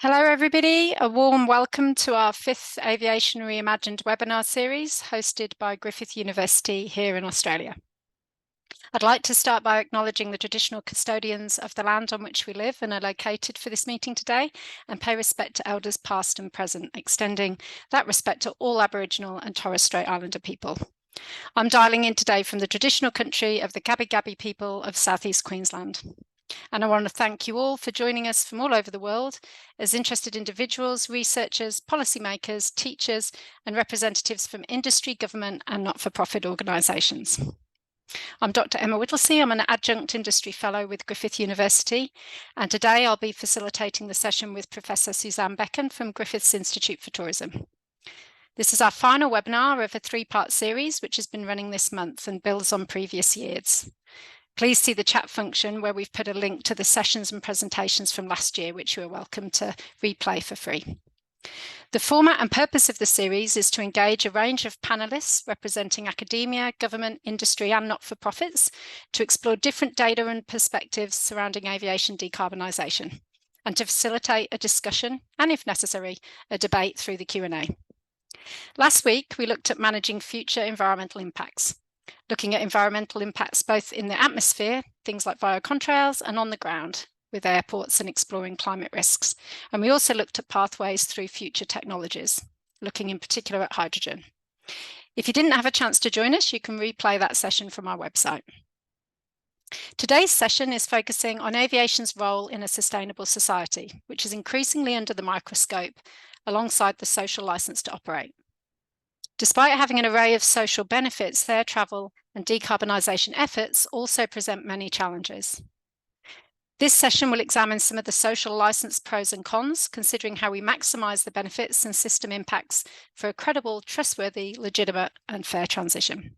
Hello, everybody. A warm welcome to our 5th Aviation Reimagined webinar series hosted by Griffith University here in Australia. I'd like to start by acknowledging the traditional custodians of the land on which we live and are located for this meeting today, and pay respect to elders past and present, extending that respect to all Aboriginal and Torres Strait Islander people. I'm dialing in today from the traditional country of the Gabbi people of Southeast Queensland. And I want to thank you all for joining us from all over the world as interested individuals, researchers, policymakers, teachers, and representatives from industry, government, and not-for-profit organisations. I'm Dr. Emma Whittlesey. I'm an adjunct industry fellow with Griffith University, and today I'll be facilitating the session with Professor Suzanne Becken from Griffith's Institute for Tourism. This is our final webinar of a 3-part series, which has been running this month and builds on previous years. Please see the chat function where we've put a link to the sessions and presentations from last year, which you are welcome to replay for free. The format and purpose of the series is to engage a range of panelists representing academia, government, industry, and not-for-profits to explore different data and perspectives surrounding aviation decarbonisation, and to facilitate a discussion, and if necessary, a debate through the Q&A. Last week, we looked at managing future environmental impacts, looking at environmental impacts both in the atmosphere, things like via contrails, and on the ground with airports and exploring climate risks. And we also looked at pathways through future technologies, looking in particular at hydrogen. If you didn't have a chance to join us, you can replay that session from our website. Today's session is focusing on aviation's role in a sustainable society, which is increasingly under the microscope alongside the social licence to operate. Despite having an array of social benefits, air travel and decarbonisation efforts also present many challenges. This session will examine some of the social licence pros and cons, considering how we maximise the benefits and system impacts for a credible, trustworthy, legitimate and fair transition.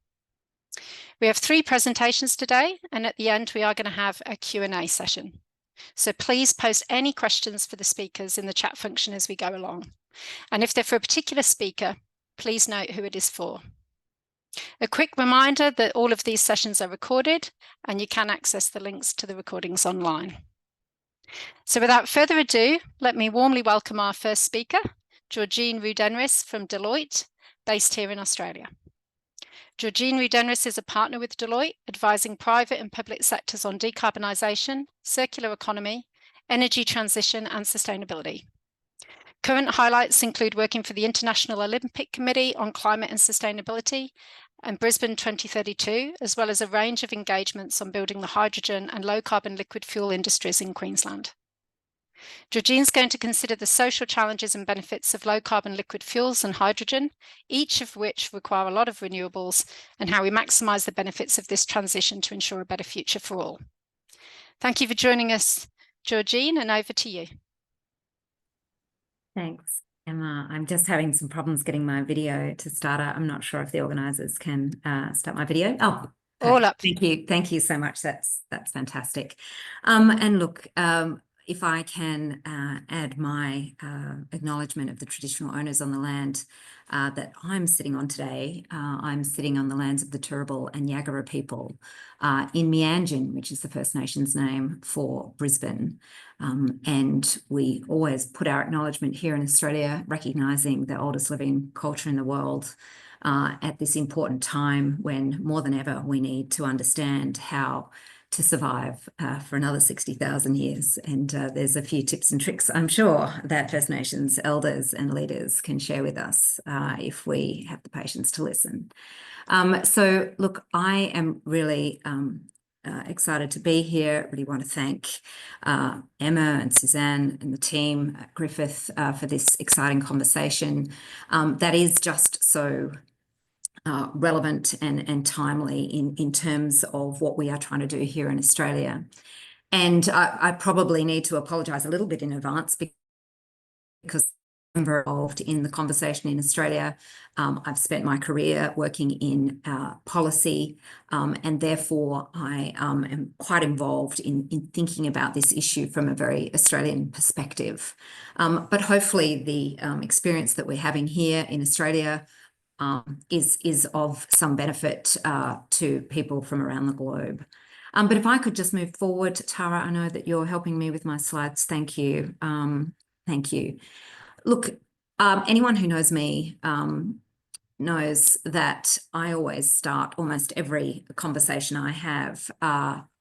We have 3 presentations today, and at the end we are going to have a Q&A session. So please post any questions for the speakers in the chat function as we go along. And if they're for a particular speaker, please note who it is for. A quick reminder that all of these sessions are recorded and you can access the links to the recordings online. So without further ado, let me warmly welcome our first speaker, Georgine Rudenris from Deloitte, based here in Australia. Georgine Rudenris is a partner with Deloitte, advising private and public sectors on decarbonisation, circular economy, energy transition and sustainability. Current highlights include working for the International Olympic Committee on Climate and Sustainability and Brisbane 2032, as well as a range of engagements on building the hydrogen and low-carbon liquid fuel industries in Queensland. Georgine's going to consider the social challenges and benefits of low-carbon liquid fuels and hydrogen, each of which require a lot of renewables, and how we maximise the benefits of this transition to ensure a better future for all. Thank you for joining us, Georgine, and over to you. Thanks, Emma. I'm just having some problems getting my video to start. I'm not sure if the organisers can start my video. Oh, all up. Thank you. Thank you so much. That's fantastic. And look, if I can add my acknowledgement of the traditional owners on the land that I'm sitting on today. I'm sitting on the lands of the Turrbal and Yagara people in Meanjin, which is the First Nations name for Brisbane. And we always put our acknowledgement here in Australia, recognising the oldest living culture in the world at this important time when more than ever we need to understand how to survive for another 60,000 years. And there's a few tips and tricks, I'm sure, that First Nations elders and leaders can share with us if we have the patience to listen. So look, I am really excited to be here. Really want to thank Emma and Suzanne and the team at Griffith for this exciting conversation that is just so relevant and timely in terms of what we are trying to do here in Australia. And I probably need to apologise a little bit in advance because I'm very involved in the conversation in Australia. I've spent my career working in policy and therefore I am quite involved in thinking about this issue from a very Australian perspective. But hopefully the experience that we're having here in Australia is of some benefit to people from around the globe. But if I could just move forward, Tara, I know that you're helping me with my slides. Thank you. Thank you. Look, anyone who knows me knows that I always start almost every conversation I have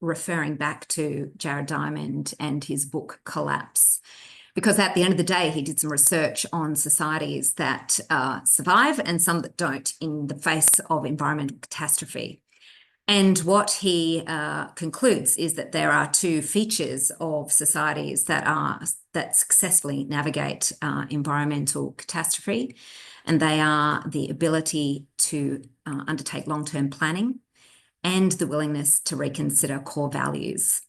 referring back to Jared Diamond and his book Collapse. Because at the end of the day, he did some research on societies that survive and some that don't in the face of environmental catastrophe. And what he concludes is that there are two features of societies that successfully navigate environmental catastrophe, and they are the ability to undertake long-term planning and the willingness to reconsider core values.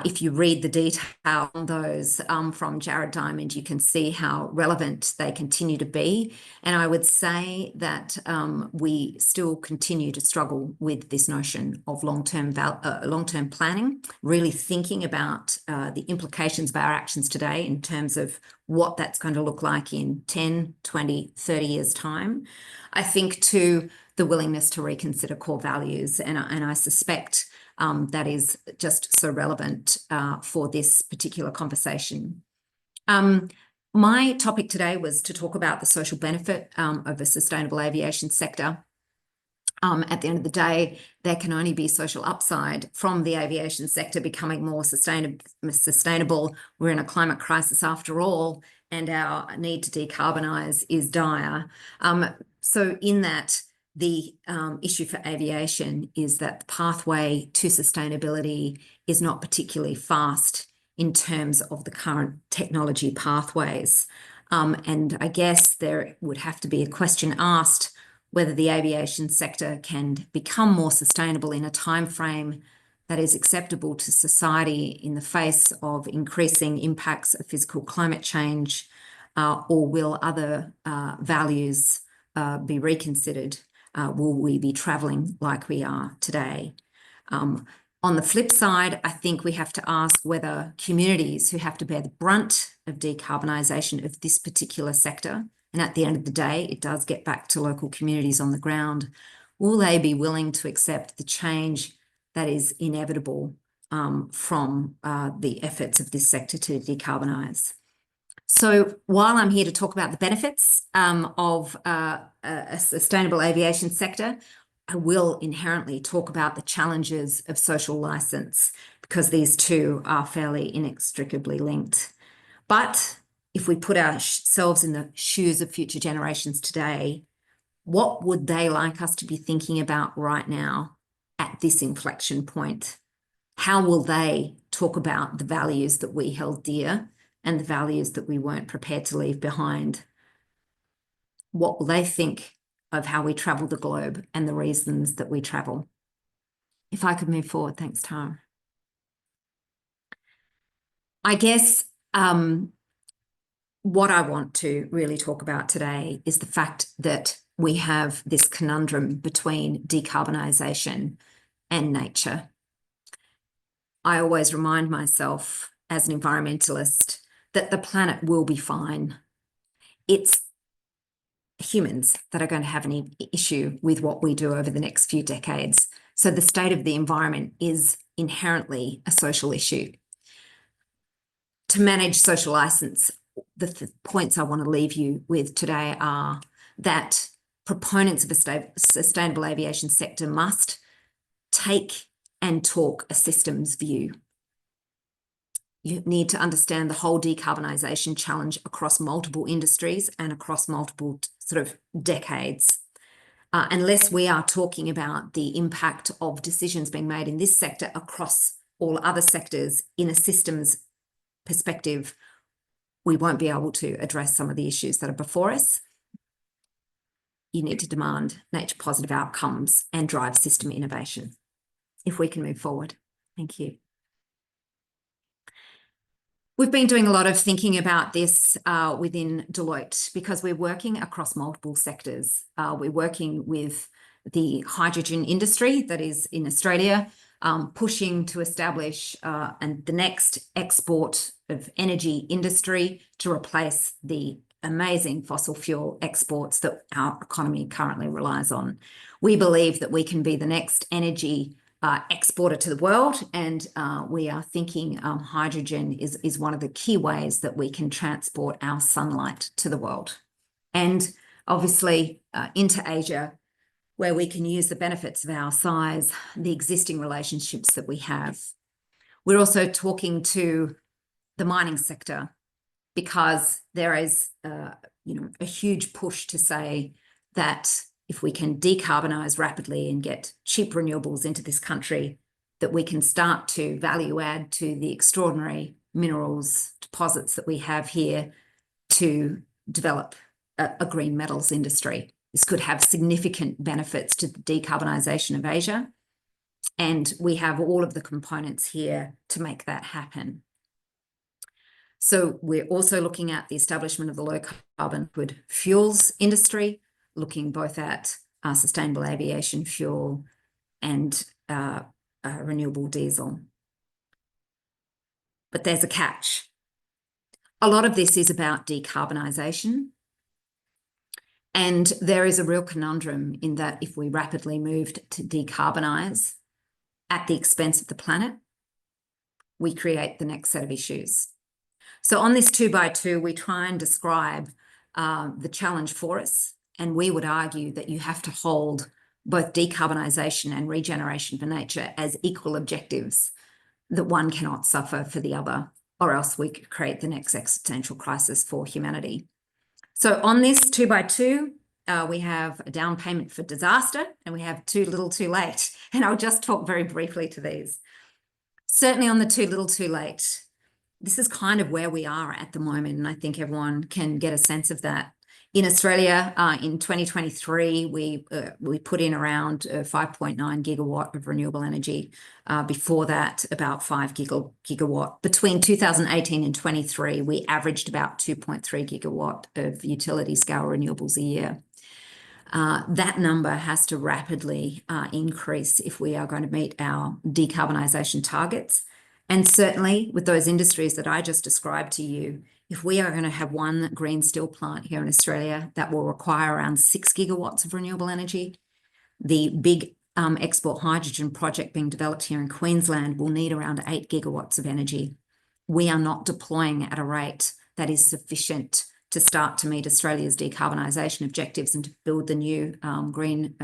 If you read the detail on those from Jared Diamond, you can see how relevant they continue to be. And I would say that we still continue to struggle with this notion of long-term planning, really thinking about the implications of our actions today in terms of what that's going to look like in 10, 20, 30 years' time. I think too, the willingness to reconsider core values. And I suspect that is just so relevant for this particular conversation. My topic today was to talk about the social benefit of a sustainable aviation sector. At the end of the day, there can only be social upside from the aviation sector becoming more sustainable. We're in a climate crisis after all, and our need to decarbonise is dire. So in that, the issue for aviation is that the pathway to sustainability is not particularly fast in terms of the current technology pathways. And I guess there would have to be a question asked whether the aviation sector can become more sustainable in a time frame that is acceptable to society in the face of increasing impacts of physical climate change, or will other values be reconsidered? Will we be travelling like we are today? On the flip side, I think we have to ask whether communities who have to bear the brunt of decarbonisation of this particular sector, and at the end of the day, it does get back to local communities on the ground, will they be willing to accept the change that is inevitable from the efforts of this sector to decarbonise? So while I'm here to talk about the benefits of a sustainable aviation sector, I will inherently talk about the challenges of social licence, because these two are fairly inextricably linked. But if we put ourselves in the shoes of future generations today, what would they like us to be thinking about right now at this inflection point? How will they talk about the values that we held dear and the values that we weren't prepared to leave behind? What will they think of how we travel the globe and the reasons that we travel? If I could move forward, thanks, Tara. I guess what I want to really talk about today is the fact that we have this conundrum between decarbonisation and nature. I always remind myself as an environmentalist that the planet will be fine. It's humans that are going to have an issue with what we do over the next few decades. So the state of the environment is inherently a social issue. To manage social licence, the points I want to leave you with today are that proponents of a sustainable aviation sector must take and talk a systems view. You need to understand the whole decarbonisation challenge across multiple industries and across multiple sort of decades. Unless we are talking about the impact of decisions being made in this sector across all other sectors in a systems perspective, we won't be able to address some of the issues that are before us. You need to demand nature positive outcomes and drive system innovation. If we can move forward. Thank you. We've been doing a lot of thinking about this within Deloitte, because we're working across multiple sectors. We're working with the hydrogen industry that is in Australia, pushing to establish the next export of energy industry to replace the amazing fossil fuel exports that our economy currently relies on. We believe that we can be the next energy exporter to the world, and we are thinking hydrogen is one of the key ways that we can transport our sunlight to the world. And obviously into Asia, where we can use the benefits of our size, the existing relationships that we have. We're also talking to the mining sector, because there is a huge push to say that if we can decarbonise rapidly and get cheap renewables into this country, that we can start to value add to the extraordinary minerals deposits that we have here to develop a green metals industry. This could have significant benefits to the decarbonisation of Asia, and we have all of the components here to make that happen. So we're also looking at the establishment of the low carbon liquid fuels industry, looking both at sustainable aviation fuel and renewable diesel. But there's a catch. A lot of this is about decarbonisation. And there is a real conundrum in that if we rapidly moved to decarbonise at the expense of the planet, we create the next set of issues. So on this 2x2, we try and describe the challenge for us. And we would argue that you have to hold both decarbonisation and regeneration for nature as equal objectives, that one cannot suffer for the other, or else we could create the next existential crisis for humanity. So on this 2x2, we have a down payment for disaster, and we have too little too late. And I'll just talk very briefly to these. Certainly on the too little too late, this is kind of where we are at the moment, and I think everyone can get a sense of that. In Australia, in 2023, we put in around 5.9 gigawatt of renewable energy. Before that, about 5 gigawatt. Between 2018 and 23, we averaged about 2.3 gigawatt of utility scale renewables a year. That number has to rapidly increase if we are going to meet our decarbonisation targets. And certainly with those industries that I just described to you, if we are going to have one green steel plant here in Australia, that will require around 6 gigawatts of renewable energy. The big export hydrogen project being developed here in Queensland will need around 8 gigawatts of energy. We are not deploying at a rate that is sufficient to start to meet Australia's decarbonisation objectives and to build the new green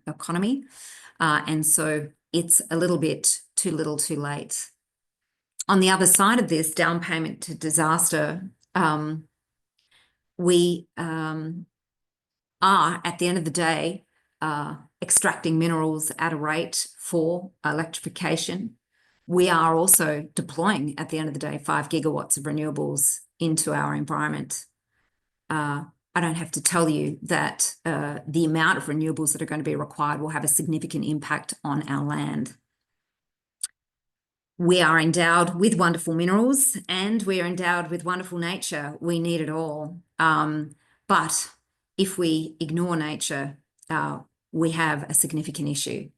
economy. And so it's a little bit too little too late. On the other side of this, down payment to disaster, we are, at the end of the day, extracting minerals at a rate for electrification. We are also deploying, at the end of the day, 5 gigawatts of renewables into our environment. I don't have to tell you that the amount of renewables that are going to be required will have a significant impact on our land. We are endowed with wonderful minerals and we are endowed with wonderful nature. We need it all. But if we ignore nature, we have a significant issue.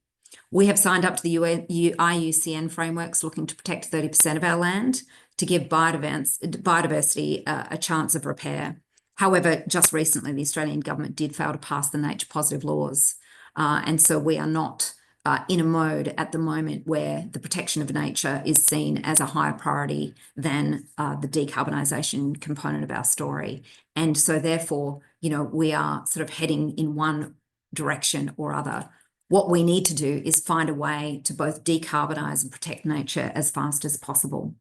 We have signed up to the IUCN frameworks looking to protect 30% of our land to give biodiversity a chance of repair. However, just recently, the Australian government did fail to pass the nature positive laws. And so we are not in a mode at the moment where the protection of nature is seen as a higher priority than the decarbonisation component of our story. And so therefore, we are sort of heading in one direction or other. What we need to do is find a way to both decarbonise and protect nature as fast as possible,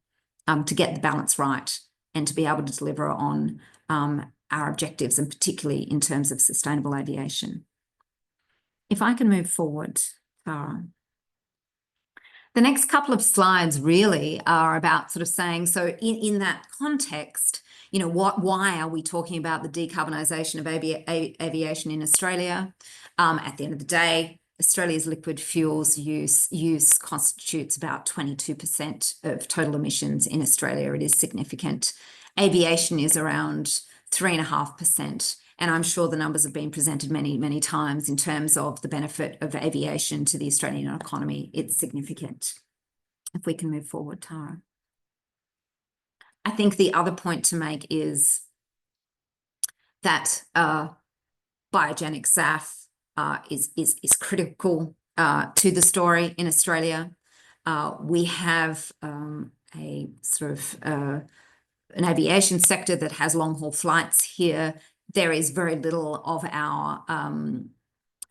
to get the balance right and to be able to deliver on our objectives, and particularly in terms of sustainable aviation. If I can move forward, Tara. The next couple of slides really are about sort of saying, so in that context, why are we talking about the decarbonisation of aviation in Australia? At the end of the day, Australia's liquid fuels use constitutes about 22% of total emissions in Australia. It is significant. Aviation is around 3.5%. And I'm sure the numbers have been presented many, many times in terms of the benefit of aviation to the Australian economy. It's significant. If we can move forward, Tara. I think the other point to make is that biogenic SAF is critical to the story in Australia. We have a sort of an aviation sector that has long-haul flights here. There is very little of our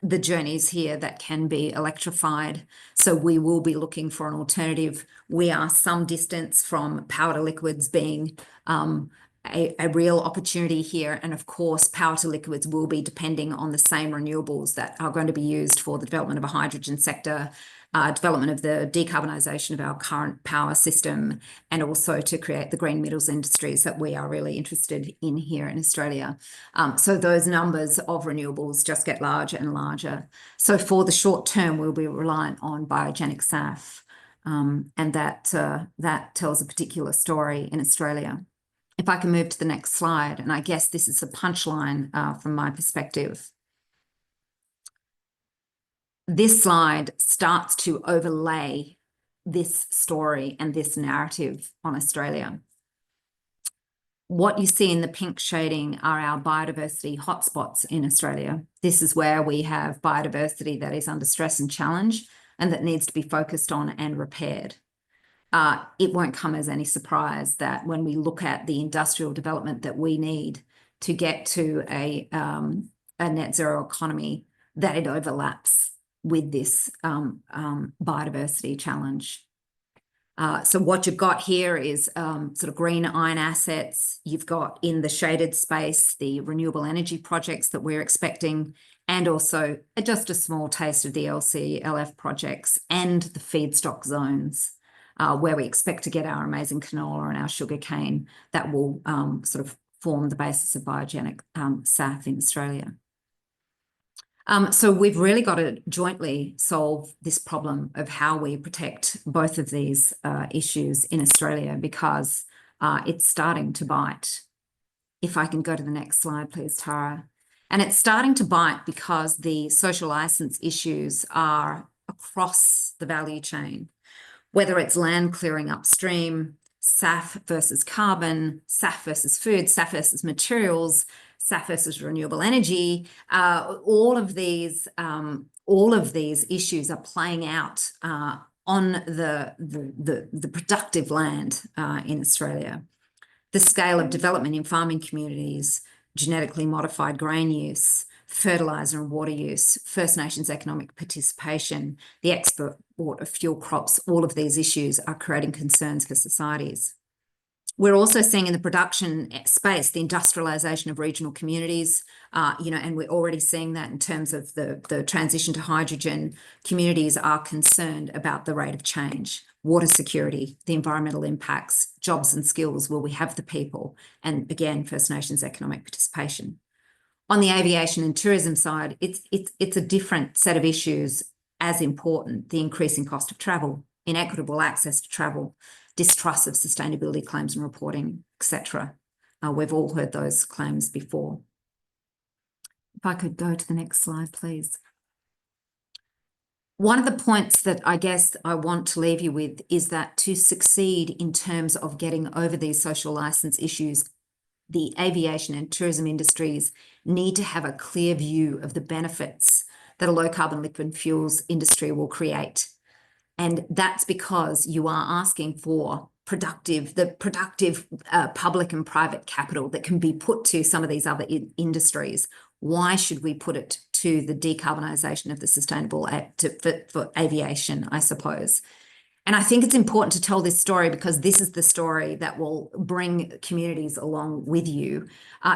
the journeys here that can be electrified. So we will be looking for an alternative. We are some distance from power to liquids being a real opportunity here. And of course, power to liquids will be depending on the same renewables that are going to be used for the development of a hydrogen sector, development of the decarbonisation of our current power system, and also to create the green metals industries that we are really interested in here in Australia. So those numbers of renewables just get larger and larger. So for the short term, we'll be reliant on biogenic SAF, and that tells a particular story in Australia. If I can move to the next slide, and I guess this is a punchline from my perspective. This slide starts to overlay this story and this narrative on Australia. What you see in the pink shading are our biodiversity hotspots in Australia. This is where we have biodiversity that is under stress and challenge and that needs to be focused on and repaired. It won't come as any surprise that when we look at the industrial development that we need to get to a net zero economy, that it overlaps with this biodiversity challenge. So what you've got here is sort of green iron assets. You've got in the shaded space the renewable energy projects that we're expecting, and also just a small taste of the LCLF projects and the feedstock zones where we expect to get our amazing canola and our sugarcane that will sort of form the basis of biogenic SAF in Australia. So we've really got to jointly solve this problem of how we protect both of these issues in Australia, because it's starting to bite. If I can go to the next slide, please, Tara. And it's starting to bite because the social license issues are across the value chain, whether it's land clearing upstream, SAF versus carbon, SAF versus food, SAF versus materials, SAF versus renewable energy. All of these issues are playing out on the productive land in Australia. The scale of development in farming communities, genetically modified grain use, fertiliser and water use, First Nations economic participation, the export of fuel crops, all of these issues are creating concerns for societies. We're also seeing in the production space the industrialisation of regional communities, and we're already seeing that in terms of the transition to hydrogen. Communities are concerned about the rate of change, water security, the environmental impacts, jobs and skills, will we have the people, and again, First Nations economic participation. On the aviation and tourism side, it's a different set of issues as important: the increasing cost of travel, inequitable access to travel, distrust of sustainability claims and reporting, etc. We've all heard those claims before. If I could go to the next slide, please. One of the points that I guess I want to leave you with is that to succeed in terms of getting over these social license issues, the aviation and tourism industries need to have a clear view of the benefits that a low carbon liquid fuels industry will create. And that's because you are asking for productive public and private capital that can be put to some of these other industries. Why should we put it to the decarbonisation of the sustainable for aviation, I suppose? And I think it's important to tell this story because this is the story that will bring communities along with you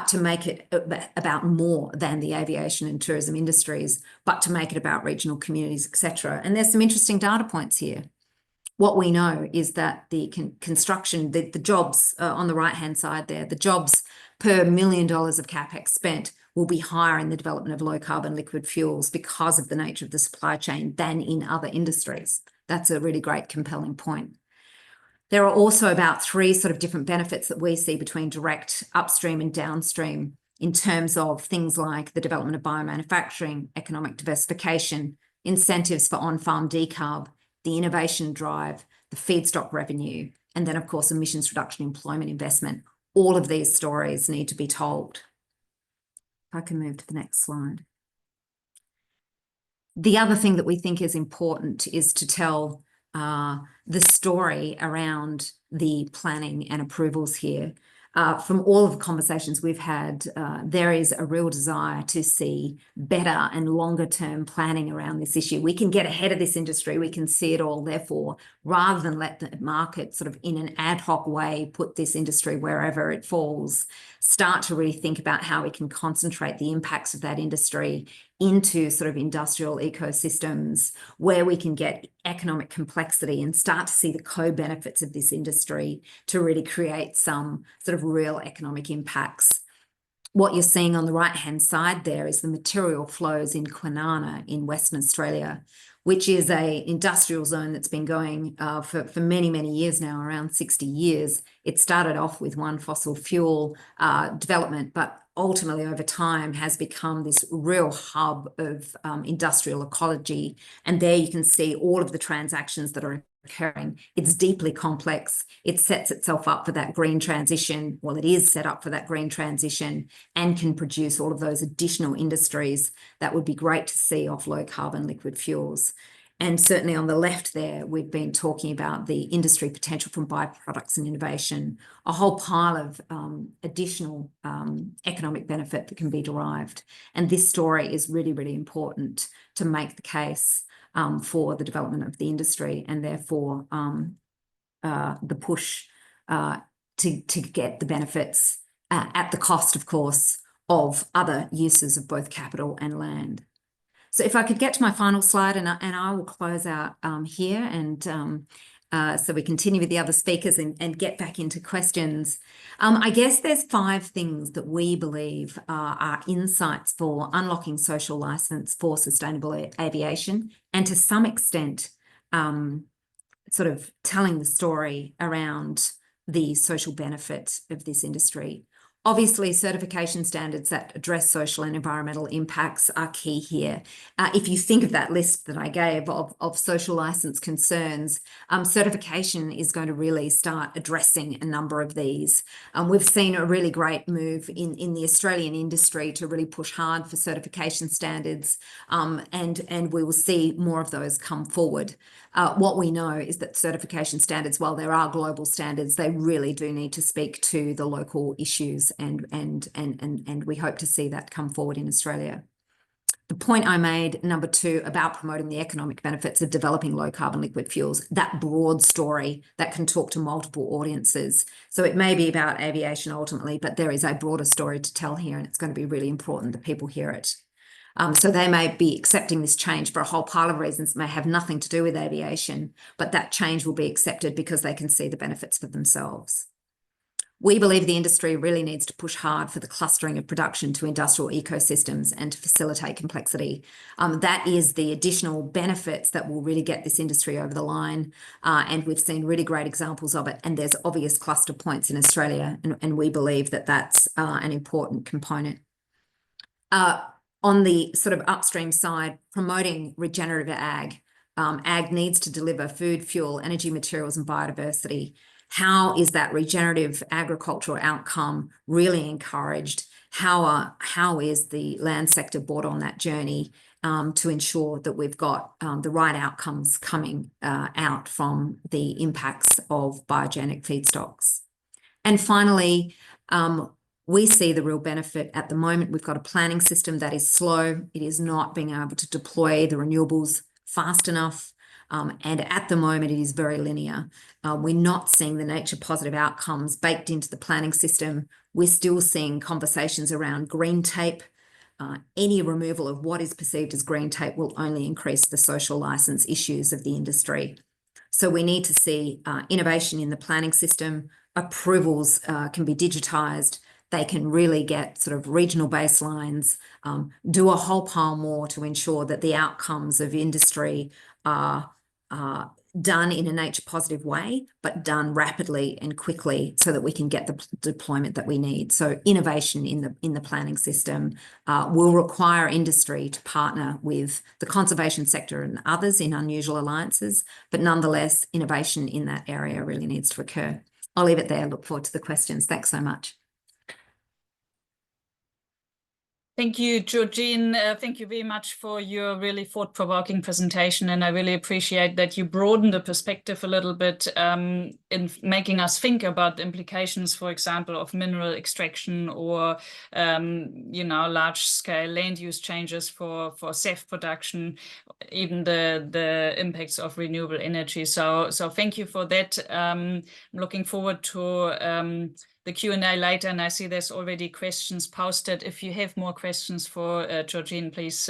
to make it about more than the aviation and tourism industries, but to make it about regional communities, etc. And there's some interesting data points here. What we know is that the construction, the jobs on the right-hand side there, the jobs per $1 million of CapEx spent will be higher in the development of low carbon liquid fuels because of the nature of the supply chain than in other industries. That's a really great, compelling point. There are also about 3 sort of different benefits that we see between direct upstream and downstream in terms of things like the development of biomanufacturing, economic diversification, incentives for on-farm decarb, the innovation drive, the feedstock revenue, and then, of course, emissions reduction, employment investment. All of these stories need to be told. If I can move to the next slide. The other thing that we think is important is to tell the story around the planning and approvals here. From all of the conversations we've had, there is a real desire to see better and longer term planning around this issue. We can get ahead of this industry, we can see it all, therefore, rather than let the market sort of in an ad hoc way put this industry wherever it falls, start to really think about how we can concentrate the impacts of that industry into sort of industrial ecosystems where we can get economic complexity and start to see the co-benefits of this industry to really create some sort of real economic impacts. What you're seeing on the right-hand side there is the material flows in Kwinana in Western Australia, which is an industrial zone that's been going for many, many years now, around 60 years. It started off with one fossil fuel development, but ultimately over time has become this real hub of industrial ecology. And there you can see all of the transactions that are occurring. It's deeply complex. It sets itself up for that green transition. Well, it is set up for that green transition and can produce all of those additional industries that would be great to see off low carbon liquid fuels. And certainly on the left there, we've been talking about the industry potential from byproducts and innovation, a whole pile of additional economic benefit that can be derived. And this story is really, really important to make the case for the development of the industry and therefore the push to get the benefits at the cost, of course, of other uses of both capital and land. So if I could get to my final slide, and I will close out here, and so we continue with the other speakers and get back into questions. I guess there's 5 things that we believe are insights for unlocking social license for sustainable aviation, and to some extent, sort of telling the story around the social benefit of this industry. Obviously, certification standards that address social and environmental impacts are key here. If you think of that list that I gave of social license concerns, certification is going to really start addressing a number of these. We've seen a really great move in the Australian industry to really push hard for certification standards, and we will see more of those come forward. What we know is that certification standards, while there are global standards, they really do need to speak to the local issues, and we hope to see that come forward in Australia. The point I made, number 2, about promoting the economic benefits of developing low carbon liquid fuels, that broad story that can talk to multiple audiences. So it may be about aviation ultimately, but there is a broader story to tell here, and it's going to be really important that people hear it. So they may be accepting this change for a whole pile of reasons that may have nothing to do with aviation, but that change will be accepted because they can see the benefits for themselves. We believe the industry really needs to push hard for the clustering of production to industrial ecosystems and to facilitate complexity. That is the additional benefits that will really get this industry over the line. And we've seen really great examples of it. And there's obvious cluster points in Australia. And we believe that that's an important component. On the sort of upstream side, promoting regenerative ag. Ag needs to deliver food, fuel, energy, materials, and biodiversity. How is that regenerative agricultural outcome really encouraged? How is the land sector brought on that journey to ensure that we've got the right outcomes coming out from the impacts of biogenic feedstocks? And finally, we see the real benefit at the moment. We've got a planning system that is slow. It is not being able to deploy the renewables fast enough. And at the moment, it is very linear. We're not seeing the nature positive outcomes baked into the planning system. We're still seeing conversations around green tape. Any removal of what is perceived as green tape will only increase the social license issues of the industry. So we need to see innovation in the planning system. Approvals can be digitised. They can really get sort of regional baselines, do a whole pile more to ensure that the outcomes of industry are done in a nature positive way, but done rapidly and quickly so that we can get the deployment that we need. So innovation in the planning system will require industry to partner with the conservation sector and others in unusual alliances, but nonetheless, innovation in that area really needs to occur. I'll leave it there. Look forward to the questions. Thanks so much. Thank you, Georgine. Thank you very much for your really thought-provoking presentation, and I really appreciate that you broadened the perspective a little bit in making us think about the implications, for example, of mineral extraction or large-scale land use changes for SAF production, even the impacts of renewable energy. So thank you for that. I'm looking forward to the Q&A later, and I see there's already questions posted. If you have more questions for Georgine, please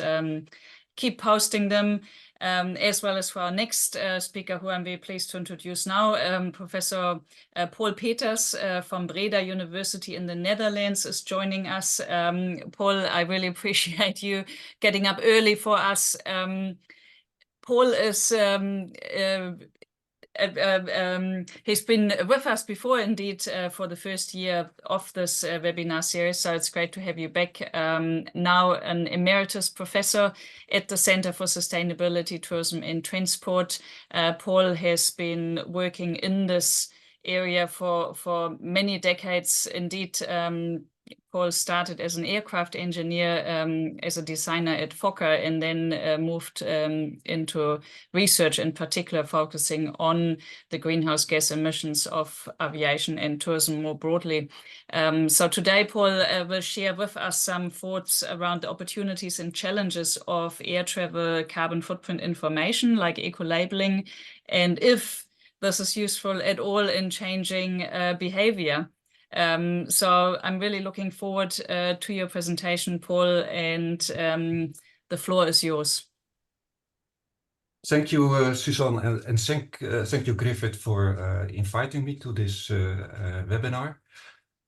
keep posting them, as well as for our next speaker, who I'm very pleased to introduce now. Professor Paul Peters from Breda University in the Netherlands is joining us. Paul, I really appreciate you getting up early for us. Paul is he's been with us before, indeed, for the first year of this webinar series, so it's great to have you back. Now an emeritus professor at the Center for Sustainability, Tourism and Transport. Paul has been working in this area for many decades. Indeed, Paul started as an aircraft engineer, as a designer at Fokker, and then moved into research, in particular focusing on the greenhouse gas emissions of aviation and tourism more broadly. So today, Paul will share with us some thoughts around the opportunities and challenges of air travel carbon footprint information, like eco-labeling, and if this is useful at all in changing behavior. So I'm really looking forward to your presentation, Paul, and the floor is yours. Thank you, Suzanne, and thank you, Griffith, for inviting me to this webinar.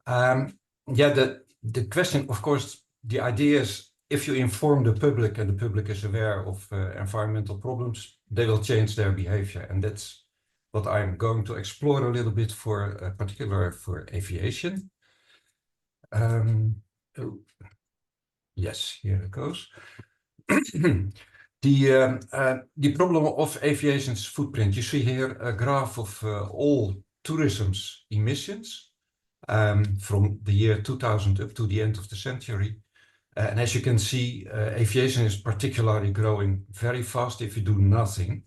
The question, of course, the idea is if you inform the public and the public is aware of environmental problems, they will change their behavior, and that's what I'm going to explore a little bit for, particular for aviation. Yes, here it goes. The problem of aviation's footprint. You see here a graph of all tourism's emissions from the year 2000 up to the end of the century. And as you can see, aviation is particularly growing very fast if you do nothing.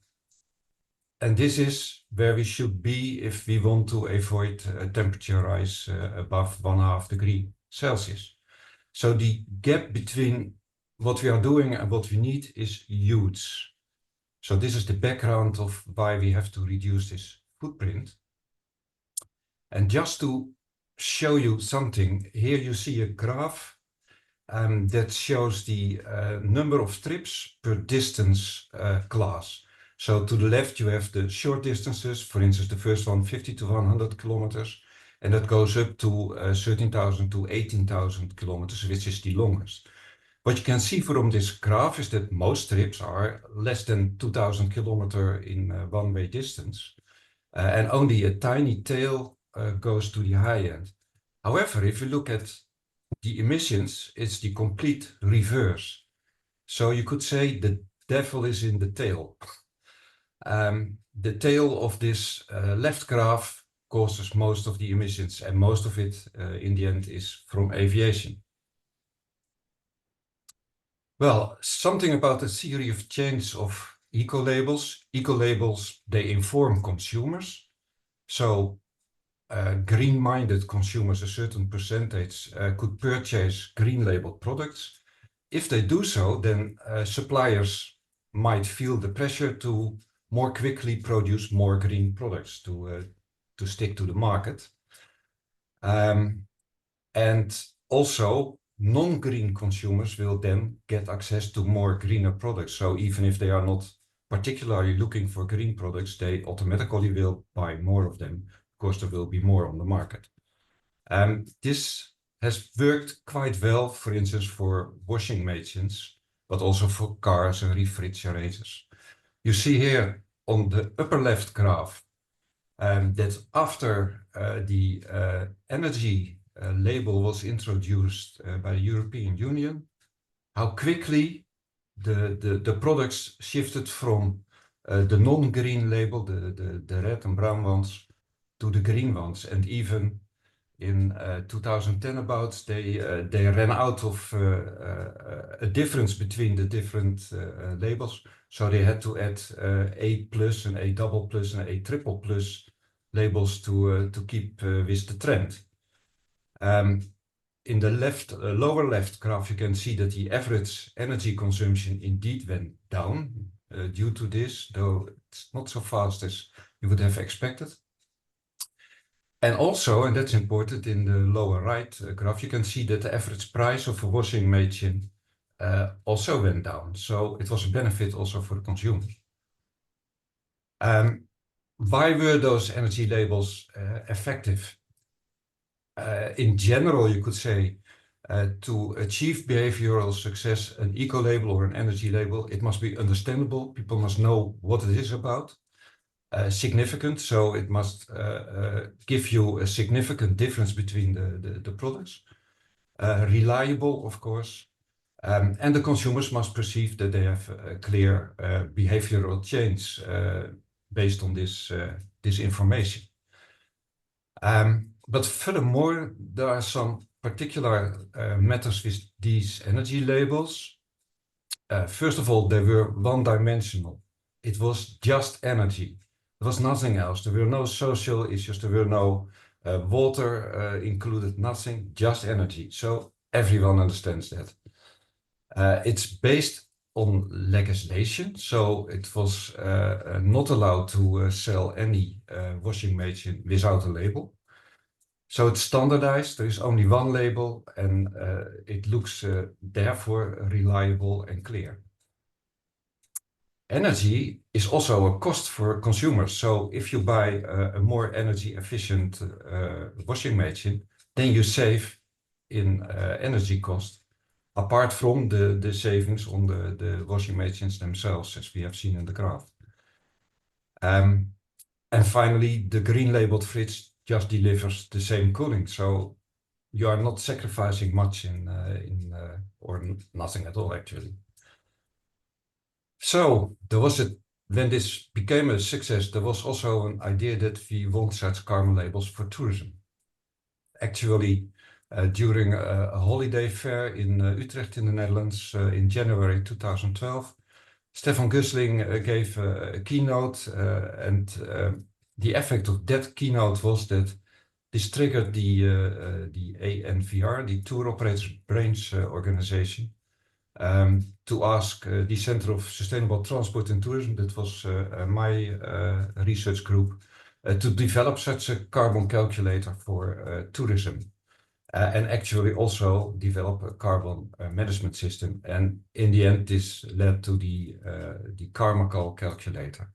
And this is where we should be if we want to avoid a temperature rise above 1.5 degrees Celsius. So the gap between what we are doing and what we need is huge. So this is the background of why we have to reduce this footprint. And just to show you something, here you see a graph that shows the number of trips per distance class. So to the left, you have the short distances, for instance, the first one, 50 to 100 kilometers, and that goes up to 13,000 to 18,000 kilometers, which is the longest. What you can see from this graph is that most trips are less than 2,000 kilometers in one-way distance, and only a tiny tail goes to the high end. However, if you look at the emissions, it's the complete reverse. So you could say the devil is in the tail. The tail of this left graph causes most of the emissions, and most of it in the end is from aviation. Well, something about the theory of change of eco-labels. Eco-labels, they inform consumers. So green-minded consumers, a certain percentage, could purchase green-labeled products. If they do so, then suppliers might feel the pressure to more quickly produce more green products to stick to the market. And also, non-green consumers will then get access to more greener products. So even if they are not particularly looking for green products, they automatically will buy more of them, because there will be more on the market. This has worked quite well, for instance, for washing machines, but also for cars and refrigerators. You see here on the upper left graph that after the energy label was introduced by the European Union, how quickly the products shifted from the non-green label, the red and brown ones, to the green ones. And even in 2010 about, they ran out of a difference between the different labels. So they had to add A plus and A double plus and A triple plus labels to keep with the trend. In the left, lower left graph, you can see that the average energy consumption indeed went down due to this, though it's not so fast as you would have expected. And also, and that's important, in the lower right graph, you can see that the average price of a washing machine also went down. So it was a benefit also for the consumers. Why were those energy labels effective? In general, you could say, to achieve behavioral success, an eco-label or an energy label, it must be understandable. People must know what it is about. Significant, so it must give you a significant difference between the products. Reliable, of course. And the consumers must perceive that they have a clear behavioral change based on this information. But furthermore, there are some particular matters with these energy labels. First of all, they were one-dimensional. It was just energy. There was nothing else. There were no social issues. There were no water included, nothing, just energy. So everyone understands that. It's based on legislation. So it was not allowed to sell any washing machine without a label. So it's standardized. There is only one label, and it looks therefore reliable and clear. Energy is also a cost for consumers. So if you buy a more energy efficient washing machine, then you save in energy cost, apart from the savings on the washing machines themselves, as we have seen in the graph. And finally, the green labeled fridge just delivers the same cooling. So you are not sacrificing much or nothing at all, actually. So there was when this became a success, there was also an idea that we want such carbon labels for tourism. Actually, during a holiday fair in Utrecht in the Netherlands in January 2012, Stefan Gusling gave a keynote, and the effect of that keynote was that this triggered the ANVR, the Tour Operators Branch Organization, to ask the Center of Sustainable Transport and Tourism, that was my research group, to develop such a carbon calculator for tourism, and actually also develop a carbon management system. And in the end, this led to the CRICOS calculator.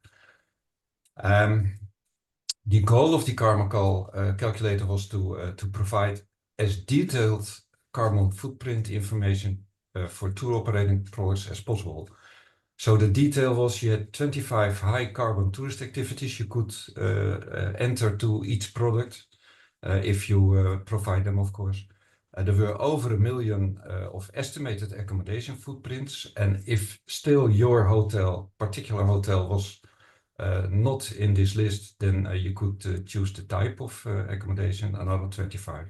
The goal of the CRICOS calculator was to provide as detailed carbon footprint information for tour operating products as possible. So the detail was, you had 25 high carbon tourist activities you could enter to each product if you provide them, of course. There were over 1 million of estimated accommodation footprints, and if still your particular hotel was not in this list, then you could choose the type of accommodation, another 25.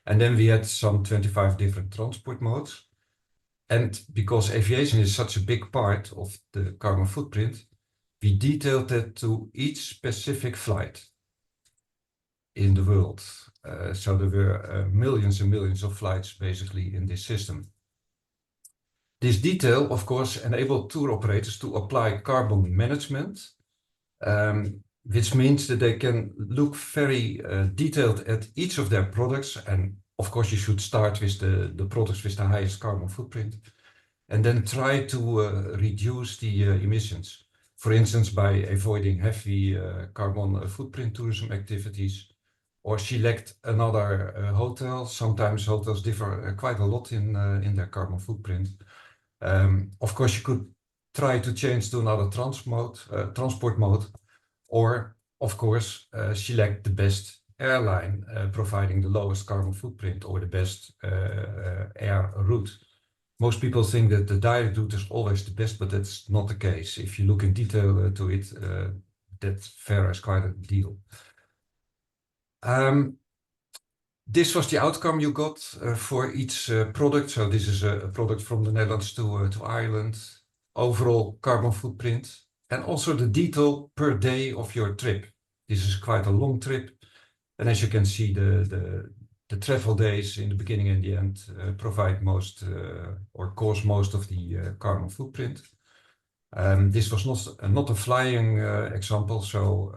And then we had some 25 different transport modes. And because aviation is such a big part of the carbon footprint, we detailed that to each specific flight in the world. So there were millions and millions of flights basically in this system. This detail, of course, enabled tour operators to apply carbon management, which means that they can look very detailed at each of their products. And of course, you should start with the products with the highest carbon footprint, and then try to reduce the emissions. For instance, by avoiding heavy carbon footprint tourism activities, or select another hotel. Sometimes hotels differ quite a lot in their carbon footprint. Of course, you could try to change to another transport mode, or of course, select the best airline providing the lowest carbon footprint, or the best air route. Most people think that the direct route is always the best, but that's not the case. If you look in detail to it, that varies quite a deal. This was the outcome you got for each product. So this is a product from the Netherlands to Ireland. Overall carbon footprint, and also the detail per day of your trip. This is quite a long trip, and as you can see, the travel days in the beginning and the end provide most or cause most of the carbon footprint. This was not a flying example, so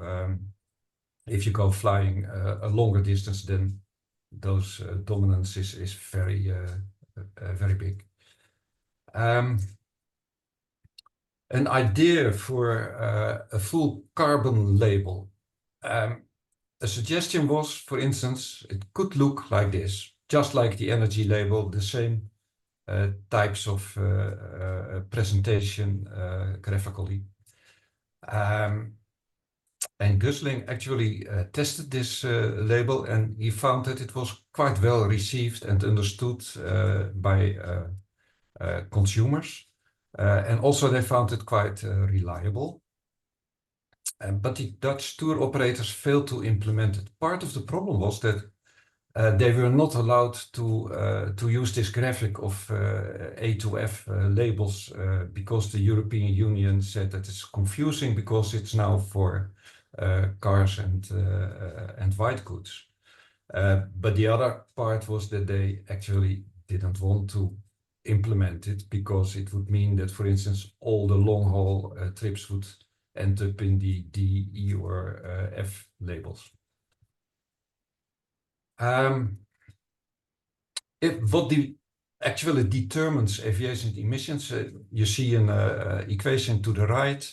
if you go flying a longer distance, then those dominance is very very big. An idea for a full carbon label. A suggestion was, for instance, it could look like this, just like the energy label, the same types of presentation graphically. And Gusling actually tested this label, and he found that it was quite well received and understood by consumers. And also they found it quite reliable. But the Dutch tour operators failed to implement it. Part of the problem was that they were not allowed to use this graphic of A to F labels because the European Union said that it's confusing because it's now for cars and white goods. But the other part was that they actually didn't want to implement it because it would mean that, for instance, all the long-haul trips would end up in the D, E, or F labels. What actually determines aviation emissions, you see an equation to the right,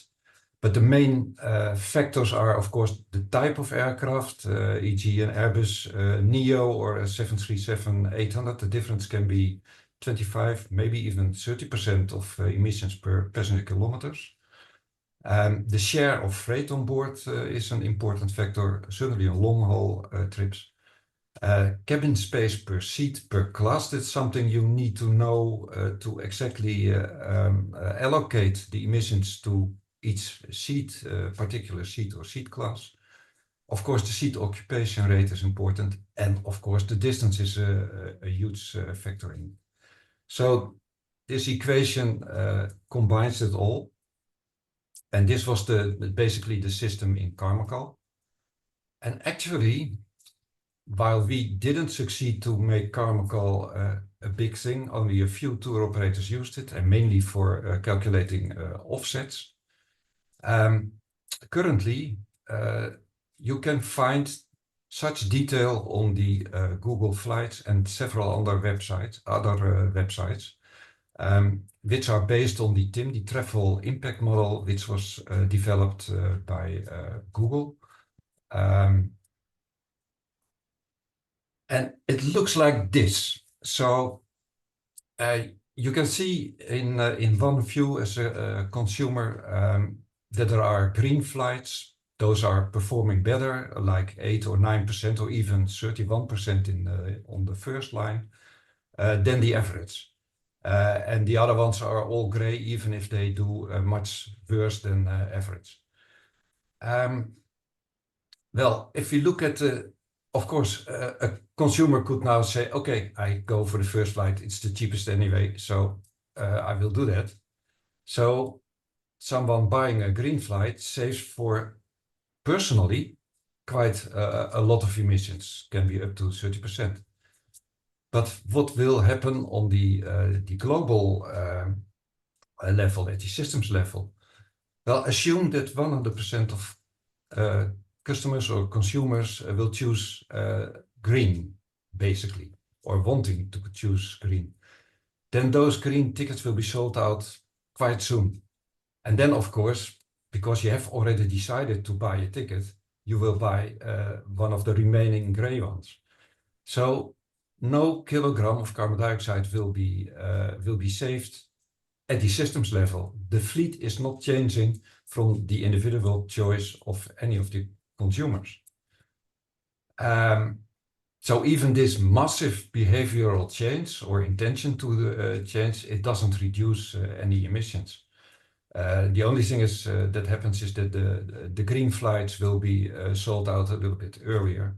but the main factors are, of course, the type of aircraft, e.g. an Airbus Neo or a 737-800. The difference can be 25, maybe even 30% of emissions per passenger kilometers. The share of freight on board is an important factor, certainly on long-haul trips. Cabin space per seat per class, that's something you need to know to exactly allocate the emissions to each seat, particular seat or seat class. Of course, the seat occupation rate is important, and of course, the distance is a huge factor in. So this equation combines it all, and this was basically the system in Carmichael. And actually, while we didn't succeed to make Carmichael a big thing, only a few tour operators used it, and mainly for calculating offsets. Currently, you can find such detail on the Google Flights and several other websites, which are based on the TIM, the Travel Impact Model, which was developed by Google. And it looks like this. So you can see in one view as a consumer that there are green flights. Those are performing better, like 8 or 9% or even 31% on the first line than the average. And the other ones are all gray, even if they do much worse than average. Well, if we look at of course, a consumer could now say, okay, I go for the first flight, it's the cheapest anyway, so I will do that. So someone buying a green flight saves for personally quite a lot of emissions, can be up to 30%. But what will happen on the global level, at the systems level? Well, assume that 100% of customers or consumers will choose green, basically, or wanting to choose green. Then those green tickets will be sold out quite soon. And then, of course, because you have already decided to buy a ticket, you will buy one of the remaining gray ones. So no kilogram of carbon dioxide will be saved at the systems level. The fleet is not changing from the individual choice of any of the consumers. So even this massive behavioral change or intention to the change, it doesn't reduce any emissions. The only thing is that happens is that the green flights will be sold out a little bit earlier.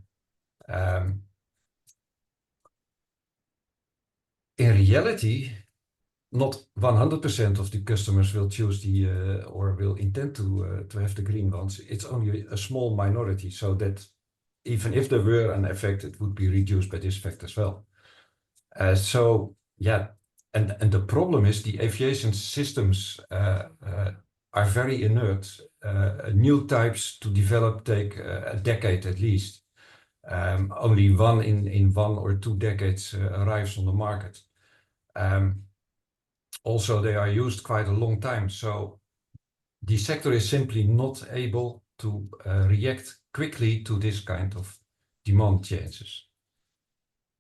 in reality, not 100% of the customers will choose or will intend to have the green ones. It's only a small minority, so that even if there were an effect, it would be reduced by this fact as well. So yeah, and the problem is the aviation systems are very inert. New types to develop take a decade at least. Only one in 1 or 2 decades arrives on the market. Also, they are used quite a long time, so the sector is simply not able to react quickly to this kind of demand changes.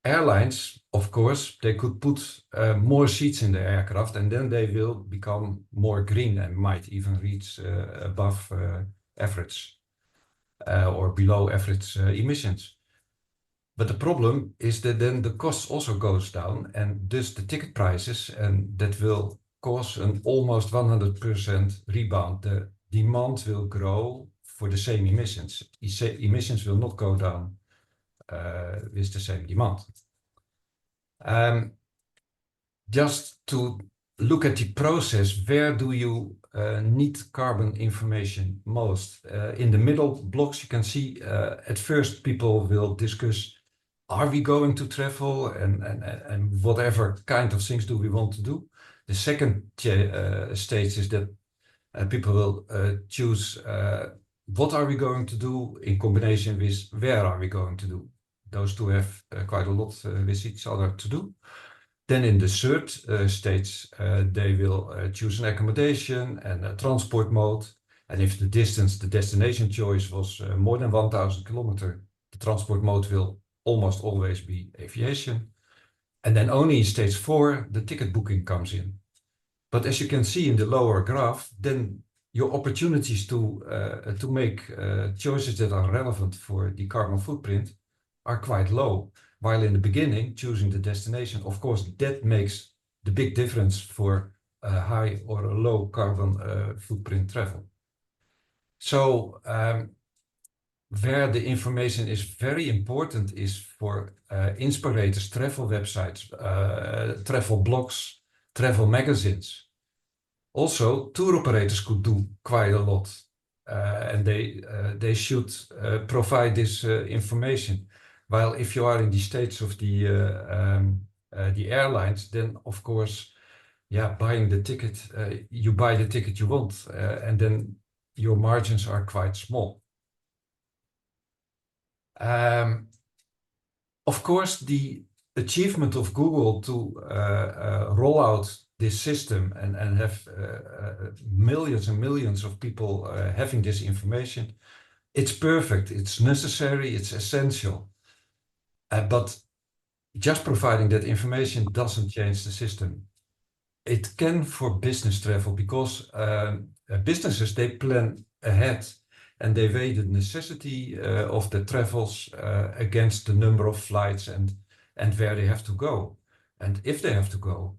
Airlines, of course, they could put more seats in the aircraft, and then they will become more green and might even reach above average or below average emissions. But the problem is that then the cost also goes down, and thus the ticket prices, and that will cause an almost 100% rebound. The demand will grow for the same emissions. Emissions will not go down with the same demand. Just to look at the process, where do you need carbon information most? In the middle blocks, you can see at first people will discuss, are we going to travel and whatever kind of things do we want to do? The second stage is that people will choose what are we going to do in combination with where are we going to do. Those two have quite a lot with each other to do. Then in the third stage, they will choose an accommodation and a transport mode. And if the distance, the destination choice was more than 1,000 kilometers, the transport mode will almost always be aviation. And then only in stage 4, the ticket booking comes in. But as you can see in the lower graph, then your opportunities to make choices that are relevant for the carbon footprint are quite low. While in the beginning, choosing the destination, of course, that makes the big difference for a high or a low carbon footprint travel. So where the information is very important is for inspirators, travel websites, travel blogs, travel magazines. Also, tour operators could do quite a lot, and they should provide this information. While if you are in the stage of the airlines, then of course, yeah, buying the ticket, you buy the ticket you want, and then your margins are quite small. Of course, the achievement of Google to roll out this system and have millions and millions of people having this information, it's perfect, it's necessary, it's essential. But just providing that information doesn't change the system. It can for business travel because businesses, they plan ahead and they weigh the necessity of the travels against the number of flights and where they have to go and if they have to go.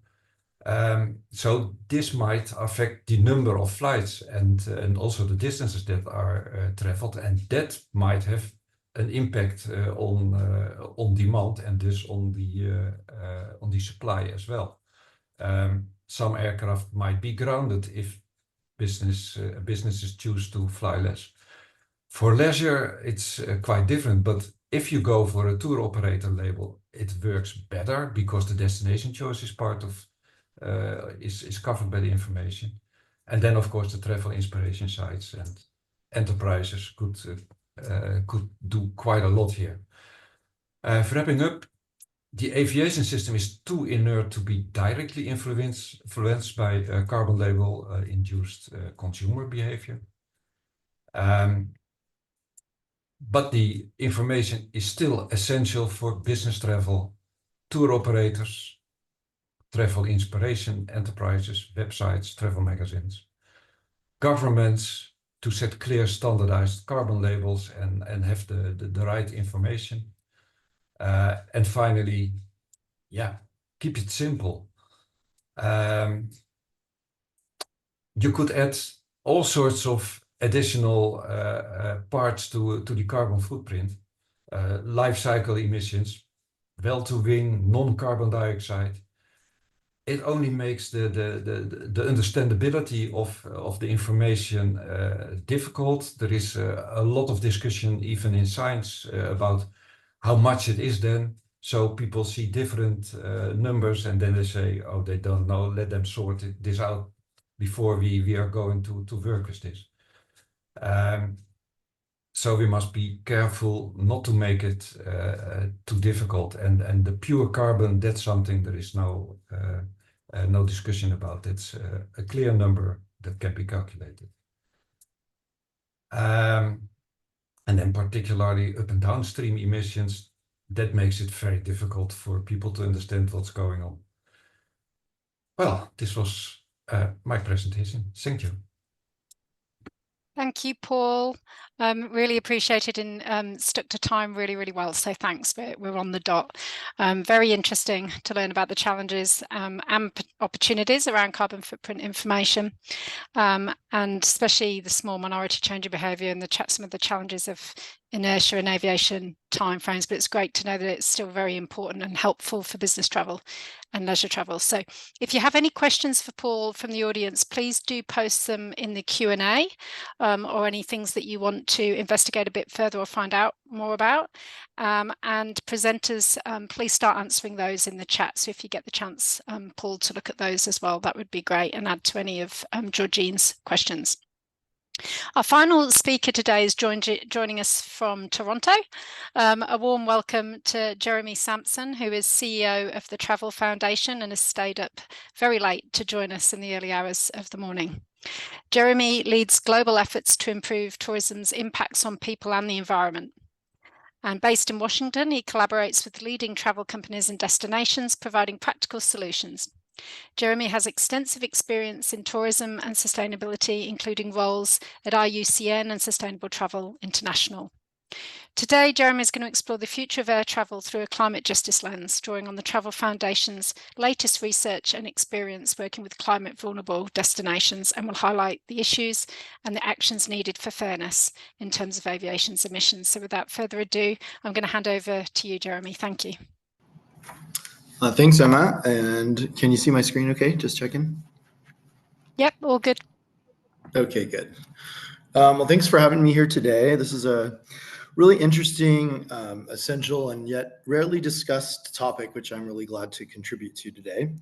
So this might affect the number of flights and also the distances that are traveled, and that might have an impact on demand and thus on the supply as well. Some aircraft might be grounded if businesses choose to fly less. For leisure, it's quite different, but if you go for a tour operator label, it works better because the destination choice is part of is covered by the information. And then, of course, the travel inspiration sites and enterprises could do quite a lot here. Wrapping up, the aviation system is too inert to be directly influenced by carbon label induced consumer behavior. But the information is still essential for business travel, tour operators, travel inspiration enterprises, websites, travel magazines, governments to set clear standardized carbon labels and have the right information. And finally, yeah, keep it simple. You could add all sorts of additional parts to the carbon footprint, life cycle emissions, well-to-wing, non-carbon dioxide, it only makes the understandability of the information difficult. There is a lot of discussion even in science about how much it is then. So people see different numbers and then they say, oh, they don't know, let them sort this out before we are going to work with this. So we must be careful not to make it too difficult. And the pure carbon, that's something there is no discussion about. It's a clear number that can be calculated. And then particularly up and downstream emissions, that makes it very difficult for people to understand what's going on. Well, this was my presentation. Thank you. Thank you, Paul. Really appreciated and stuck to time really, really well. So thanks, we're on the dot. Very interesting to learn about the challenges and opportunities around carbon footprint information, and especially the small minority change of behaviour and some of the challenges of inertia in aviation timeframes. But it's great to know that it's still very important and helpful for business travel and leisure travel. So if you have any questions for Paul from the audience, please do post them in the Q&A, or any things that you want to investigate a bit further or find out more about. And presenters, please start answering those in the chat. So if you get the chance, Paul, to look at those as well, that would be great, and add to any of Georgine's questions. Our final speaker today is joining us from Toronto. A warm welcome to Jeremy Sampson, who is CEO of the Travel Foundation and has stayed up very late to join us in the early hours of the morning. Jeremy leads global efforts to improve tourism's impacts on people and the environment. And based in Washington, he collaborates with leading travel companies and destinations, providing practical solutions. Jeremy has extensive experience in tourism and sustainability, including roles at IUCN and Sustainable Travel International. Today, Jeremy is going to explore the future of air travel through a climate justice lens, drawing on the Travel Foundation's latest research and experience working with climate vulnerable destinations, and will highlight the issues and the actions needed for fairness in terms of aviation's emissions. So without further ado, I'm going to hand over to you, Jeremy. Thank you. Thanks, Emma. And can you see my screen okay? Just checking. Yep, all good. Okay, good. Well, thanks for having me here today. This is a really interesting, essential, and yet rarely discussed topic, which I'm really glad to contribute to today.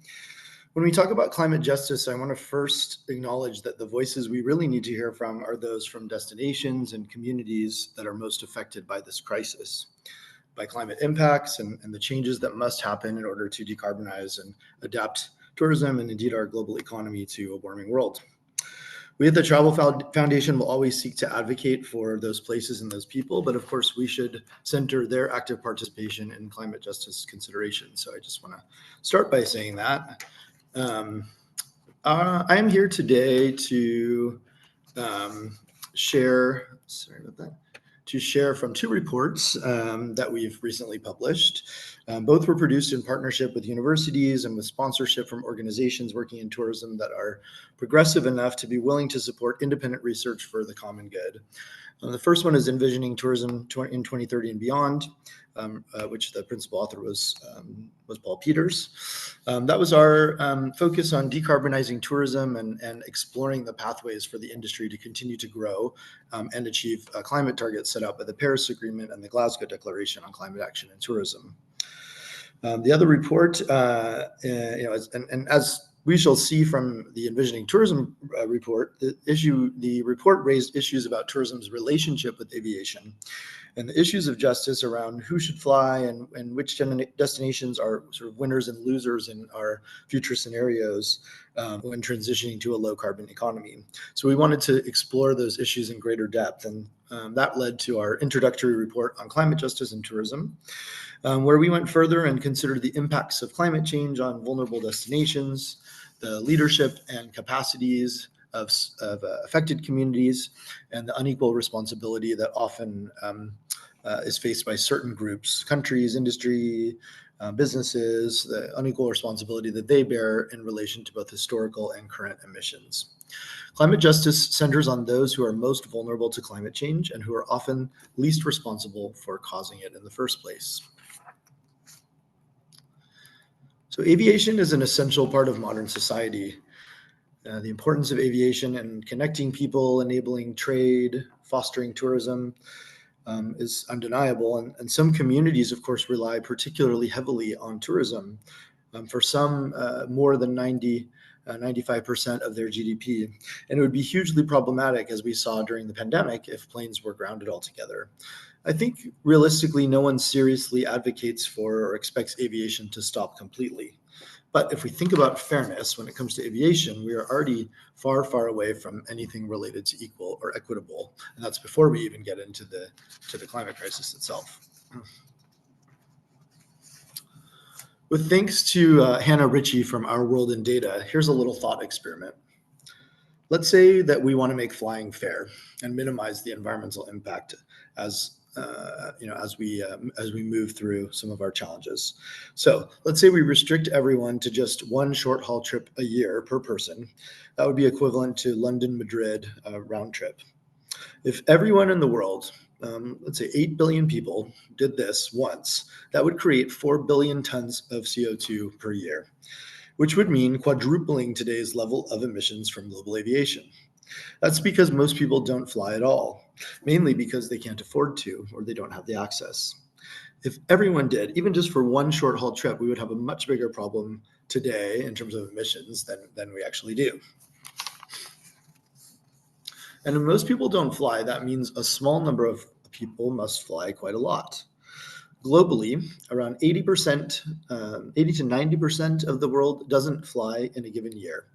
When we talk about climate justice, I want to first acknowledge that the voices we really need to hear from are those from destinations and communities that are most affected by this crisis, by climate impacts and the changes that must happen in order to decarbonize and adapt tourism and indeed our global economy to a warming world. We at the Travel Foundation will always seek to advocate for those places and those people, but of course we should center their active participation in climate justice considerations. So I just want to start by saying that. I am here today to share from two reports that we've recently published. Both were produced in partnership with universities and with sponsorship from organizations working in tourism that are progressive enough to be willing to support independent research for the common good. The first one is Envisioning Tourism in 2030 and Beyond, which the principal author was Paul Peters. That was our focus on decarbonizing tourism and exploring the pathways for the industry to continue to grow and achieve climate targets set out by the Paris Agreement and the Glasgow Declaration on Climate Action in Tourism. The other report, as we shall see from the Envisioning Tourism report, the report raised issues about tourism's relationship with aviation and the issues of justice around who should fly and which destinations are sort of winners and losers in our future scenarios when transitioning to a low carbon economy. So we wanted to explore those issues in greater depth, and that led to our introductory report on climate justice and tourism, where we went further and considered the impacts of climate change on vulnerable destinations, the leadership and capacities of affected communities, and the unequal responsibility that often is faced by certain groups, countries, industry, businesses, the unequal responsibility that they bear in relation to both historical and current emissions. Climate justice centers on those who are most vulnerable to climate change and who are often least responsible for causing it in the first place. So aviation is an essential part of modern society. The importance of aviation and connecting people, enabling trade, fostering tourism is undeniable. And some communities, of course, rely particularly heavily on tourism. For some, more than 95% of their GDP. And it would be hugely problematic, as we saw during the pandemic, if planes were grounded altogether. I think realistically, no one seriously advocates for or expects aviation to stop completely. But if we think about fairness when it comes to aviation, we are already far, far away from anything related to equal or equitable. And that's before we even get into the climate crisis itself. With thanks to Hannah Ritchie from Our World in Data, here's a little thought experiment. Let's say that we want to make flying fair and minimize the environmental impact as we move through some of our challenges. So let's say we restrict everyone to just one short haul trip a year per person. That would be equivalent to London-Madrid round trip. If everyone in the world, let's say 8 billion people, did this once, that would create 4 billion tons of CO2 per year, which would mean quadrupling today's level of emissions from global aviation. That's because most people don't fly at all, mainly because they can't afford to or they don't have the access. If everyone did, even just for one short haul trip, we would have a much bigger problem today in terms of emissions than we actually do. And if most people don't fly, that means a small number of people must fly quite a lot. Globally, around 80 to 90% of the world doesn't fly in a given year.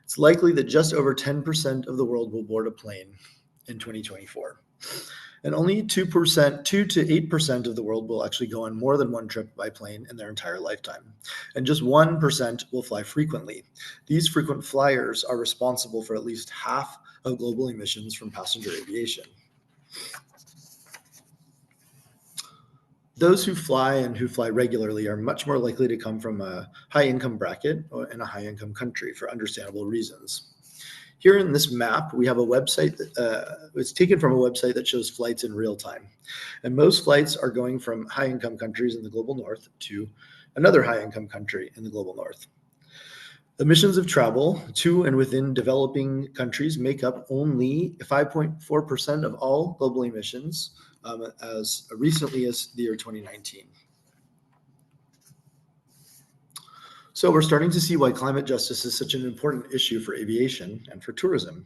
It's likely that just over 10% of the world will board a plane in 2024. And only 2 to 8% of the world will actually go on more than one trip by plane in their entire lifetime. And just 1% will fly frequently. These frequent flyers are responsible for at least half of global emissions from passenger aviation. Those who fly and who fly regularly are much more likely to come from a high income bracket or in a high income country for understandable reasons. Here in this map, we have a website that it's taken from a website that shows flights in real time. And most flights are going from high income countries in the global north to another high income country in the global north. Emissions of travel to and within developing countries make up only 5.4% of all global emissions as recently as the year 2019. So we're starting to see why climate justice is such an important issue for aviation and for tourism.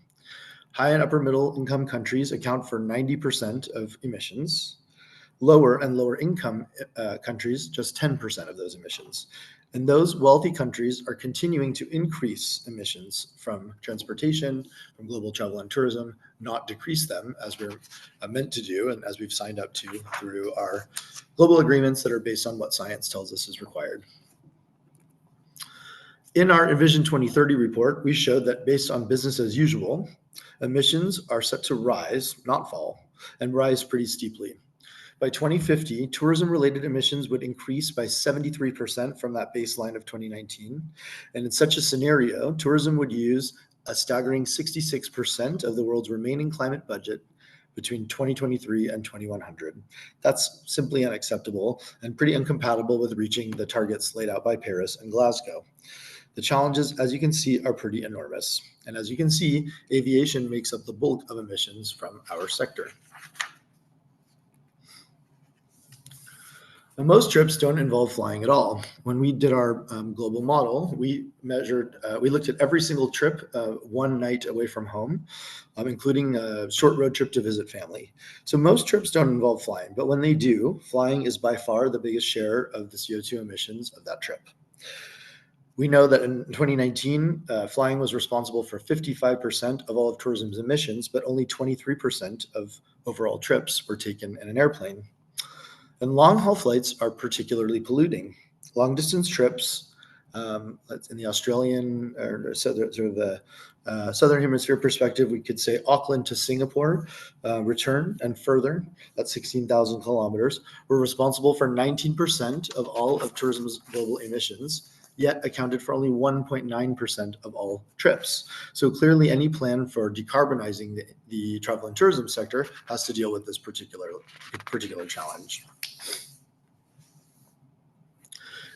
High and upper middle income countries account for 90% of emissions. Lower and lower income countries, just 10% of those emissions. And those wealthy countries are continuing to increase emissions from transportation, from global travel and tourism, not decrease them as we're meant to do and as we've signed up to through our global agreements that are based on what science tells us is required. In our Vision 2030 report, we showed that based on business as usual, emissions are set to rise, not fall, and rise pretty steeply. By 2050, tourism-related emissions would increase by 73% from that baseline of 2019. And in such a scenario, tourism would use a staggering 66% of the world's remaining climate budget between 2023 and 2100. That's simply unacceptable and pretty incompatible with reaching the targets laid out by Paris and Glasgow. The challenges, as you can see, are pretty enormous. And as you can see, aviation makes up the bulk of emissions from our sector. Now, most trips don't involve flying at all. When we did our global model, we looked at every single trip one night away from home, including a short road trip to visit family. So most trips don't involve flying, but when they do, flying is by far the biggest share of the CO2 emissions of that trip. We know that in 2019, flying was responsible for 55% of all of tourism's emissions, but only 23% of overall trips were taken in an airplane. And long-haul flights are particularly polluting. Long-distance trips, in the Australian or Southern Hemisphere perspective, we could say Auckland to Singapore, return and further, that's 16,000 kilometers, were responsible for 19% of all of tourism's global emissions, yet accounted for only 1.9% of all trips. So clearly any plan for decarbonizing the travel and tourism sector has to deal with this particular challenge.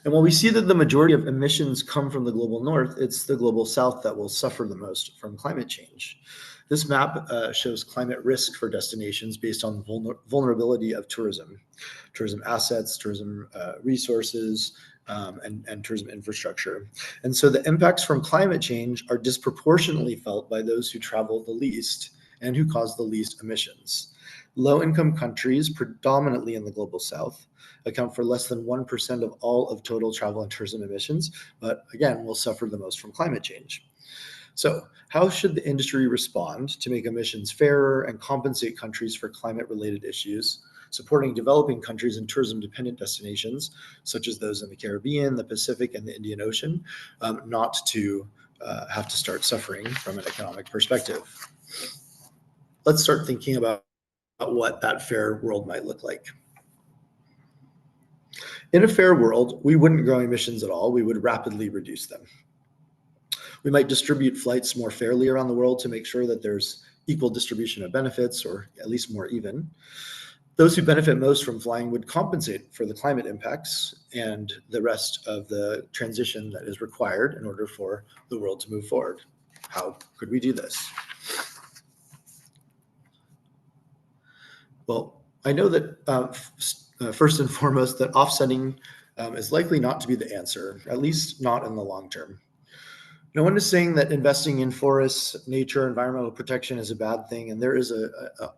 And while we see that the majority of emissions come from the global north, it's the global south that will suffer the most from climate change. This map shows climate risk for destinations based on vulnerability of tourism assets, tourism resources, and tourism infrastructure. And so the impacts from climate change are disproportionately felt by those who travel the least and who cause the least emissions. Low-income countries, predominantly in the global south, account for less than 1% of all of total travel and tourism emissions, but again, will suffer the most from climate change. So how should the industry respond to make emissions fairer and compensate countries for climate-related issues, supporting developing countries and tourism-dependent destinations, such as those in the Caribbean, the Pacific, and the Indian Ocean, not to have to start suffering from an economic perspective? Let's start thinking about what that fair world might look like. In a fair world, we wouldn't grow emissions at all. We would rapidly reduce them. We might distribute flights more fairly around the world to make sure that there's equal distribution of benefits, or at least more even. Those who benefit most from flying would compensate for the climate impacts and the rest of the transition that is required in order for the world to move forward. How could we do this? Well, I know that first and foremost, that offsetting is likely not to be the answer, at least not in the long term. No one is saying that investing in forests, nature, environmental protection is a bad thing, and there is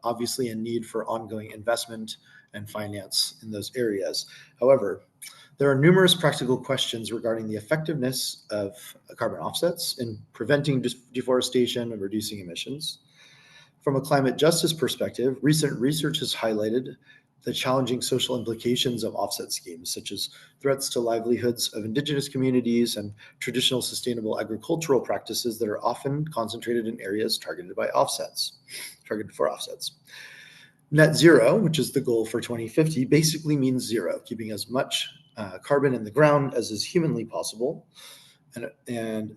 obviously a need for ongoing investment and finance in those areas. However, there are numerous practical questions regarding the effectiveness of carbon offsets in preventing deforestation and reducing emissions. From a climate justice perspective, recent research has highlighted the challenging social implications of offset schemes, such as threats to livelihoods of indigenous communities and traditional sustainable agricultural practices that are often concentrated in areas targeted for offsets. Net zero, which is the goal for 2050, basically means zero, keeping as much carbon in the ground as is humanly possible, and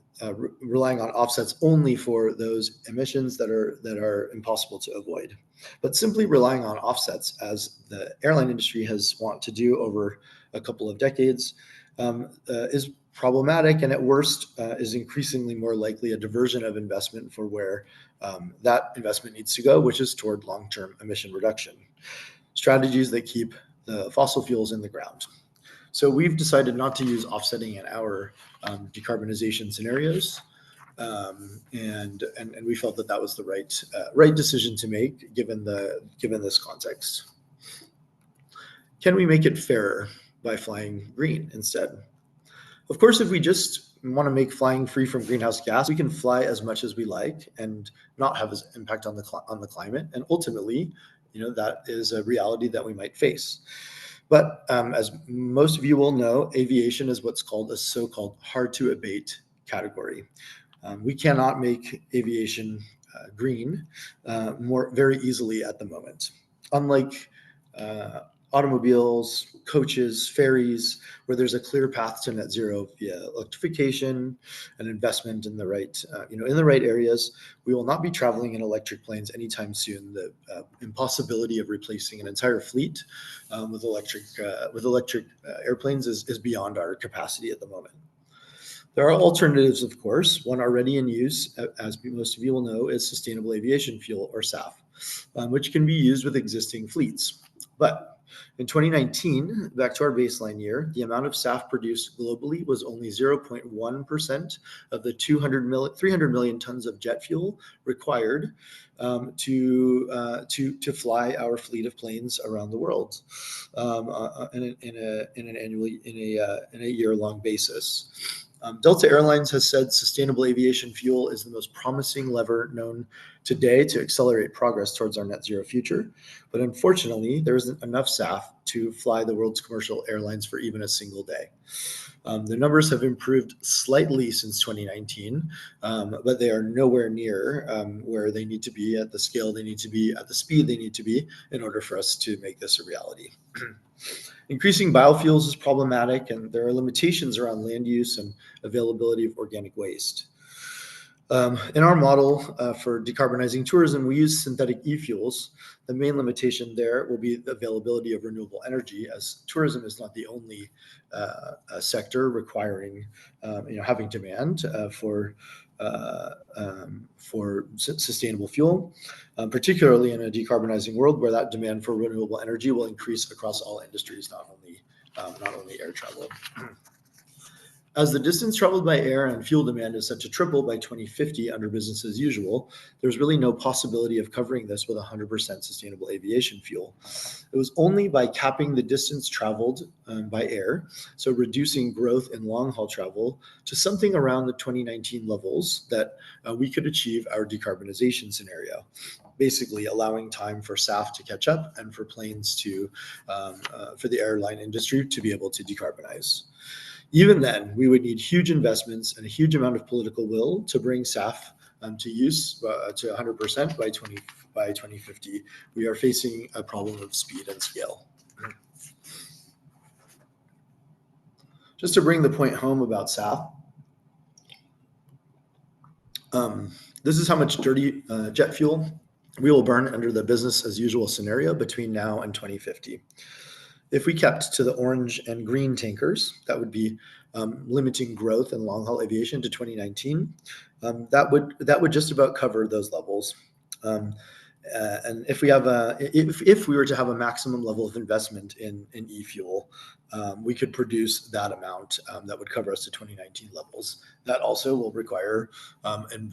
relying on offsets only for those emissions that are impossible to avoid. But simply relying on offsets, as the airline industry has wanted to do over a couple of decades, is problematic, and at worst is increasingly more likely a diversion of investment for where that investment needs to go, which is toward long-term emission reduction. Strategies that keep the fossil fuels in the ground. So we've decided not to use offsetting in our decarbonization scenarios, and we felt that that was the right decision to make given this context. Can we make it fairer by flying green instead? Of course, if we just want to make flying free from greenhouse gas, we can fly as much as we like and not have an impact on the climate. And ultimately, that is a reality that we might face. But as most of you will know, aviation is what's called a so-called hard-to-abate category. We cannot make aviation green very easily at the moment. Unlike automobiles, coaches, ferries, where there's a clear path to net zero via electrification and investment in the right, in the right areas, we will not be traveling in electric planes anytime soon. The impossibility of replacing an entire fleet with electric airplanes is beyond our capacity at the moment. There are alternatives, of course. One already in use, as most of you will know, is sustainable aviation fuel, or SAF, which can be used with existing fleets. But in 2019, back to our baseline year, the amount of SAF produced globally was only 0.1% of the 300 million tons of jet fuel required to fly our fleet of planes around the world in a year-long basis. Delta Airlines has said sustainable aviation fuel is the most promising lever known today to accelerate progress towards our net zero future. But unfortunately, there isn't enough SAF to fly the world's commercial airlines for even a single day. The numbers have improved slightly since 2019, but they are nowhere near where they need to be, at the scale they need to be, at the speed they need to be in order for us to make this a reality. Increasing biofuels is problematic, and there are limitations around land use and availability of organic waste. In our model for decarbonizing tourism, we use synthetic e-fuels. The main limitation there will be the availability of renewable energy, as tourism is not the only sector requiring, having demand for sustainable fuel, particularly in a decarbonizing world where that demand for renewable energy will increase across all industries, not only air travel. As the distance traveled by air and fuel demand is set to triple by 2050 under business as usual, there's really no possibility of covering this with 100% sustainable aviation fuel. It was only by capping the distance traveled by air, so reducing growth in long-haul travel to something around the 2019 levels, that we could achieve our decarbonization scenario, basically allowing time for SAF to catch up and for planes to, for the airline industry to be able to decarbonize. Even then, we would need huge investments and a huge amount of political will to bring SAF to use to 100% by 2050. We are facing a problem of speed and scale. Just to bring the point home about SAF, this is how much dirty jet fuel we will burn under the business as usual scenario between now and 2050. If we kept to the orange and green tankers, that would be limiting growth in long-haul aviation to 2019. That would just about cover those levels. And if we have if we were to have a maximum level of investment in e-fuel, we could produce that amount that would cover us to 2019 levels. That also will require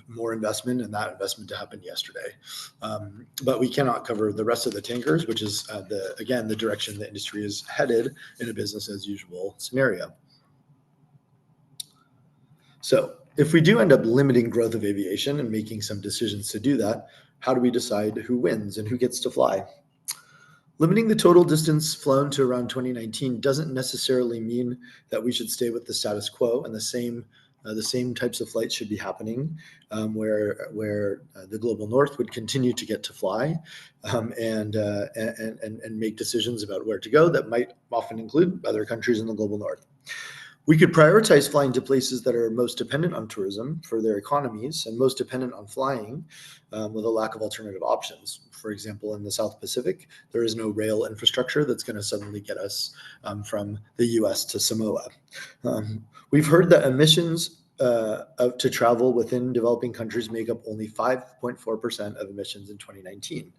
more investment, and that investment to happen yesterday. But we cannot cover the rest of the tankers, which is again the direction the industry is headed in a business as usual scenario. So if we do end up limiting growth of aviation and making some decisions to do that, how do we decide who wins and who gets to fly? Limiting the total distance flown to around 2019 doesn't necessarily mean that we should stay with the status quo, and the same types of flights should be happening, where the global north would continue to get to fly and make decisions about where to go that might often include other countries in the global north. We could prioritize flying to places that are most dependent on tourism for their economies and most dependent on flying with a lack of alternative options. For example, in the South Pacific, there is no rail infrastructure that's going to suddenly get us from the US to Samoa. We've heard that emissions to travel within developing countries make up only 5.4% of emissions in 2019.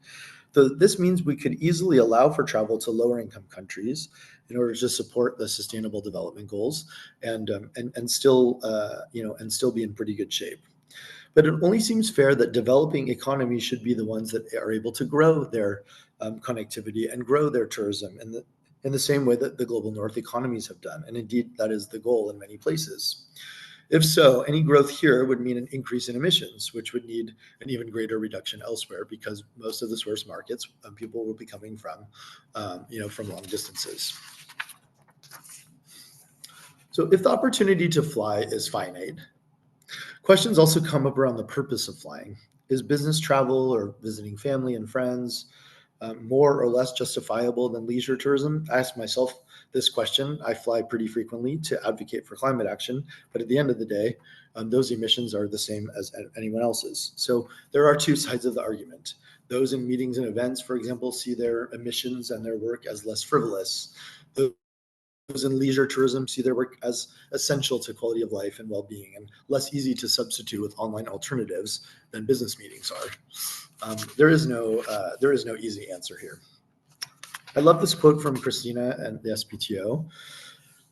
So this means we could easily allow for travel to lower income countries in order to support the sustainable development goals and still be in pretty good shape. But it only seems fair that developing economies should be the ones that are able to grow their connectivity and grow their tourism in the same way that the global north economies have done. And indeed, that is the goal in many places. If so, any growth here would mean an increase in emissions, which would need an even greater reduction elsewhere, because most of the source markets people will be coming from, from long distances. So if the opportunity to fly is finite, questions also come up around the purpose of flying. Is business travel or visiting family and friends more or less justifiable than leisure tourism? I ask myself this question. I fly pretty frequently to advocate for climate action, but at the end of the day, those emissions are the same as anyone else's. So there are two sides of the argument. Those in meetings and events, for example, see their emissions and their work as less frivolous. Those in leisure tourism see their work as essential to quality of life and well-being, and less easy to substitute with online alternatives than business meetings are. There is no easy answer here. I love this quote from Christina and the SPTO,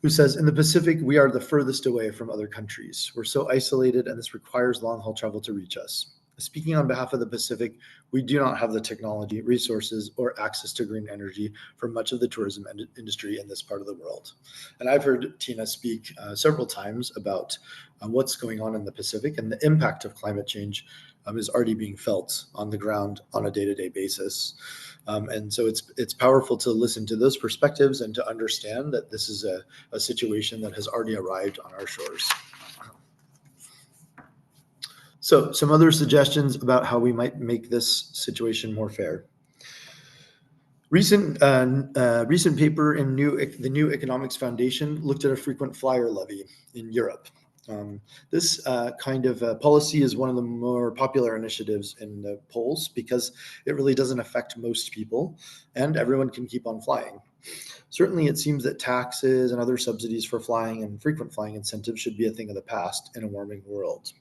who says, "In the Pacific, we are the furthest away from other countries. We're so isolated, and this requires long-haul travel to reach us. Speaking on behalf of the Pacific, we do not have the technology, resources, or access to green energy for much of the tourism industry in this part of the world." And I've heard Tina speak several times about what's going on in the Pacific, and the impact of climate change is already being felt on the ground on a day-to-day basis. And so it's powerful to listen to those perspectives and to understand that this is a situation that has already arrived on our shores. So some other suggestions about how we might make this situation more fair. Recent paper in the New Economics Foundation looked at a frequent flyer levy in Europe. This kind of policy is one of the more popular initiatives in the polls because it really doesn't affect most people and everyone can keep on flying. Certainly, it seems that taxes and other subsidies for flying and frequent flying incentives should be a thing of the past in a warming world.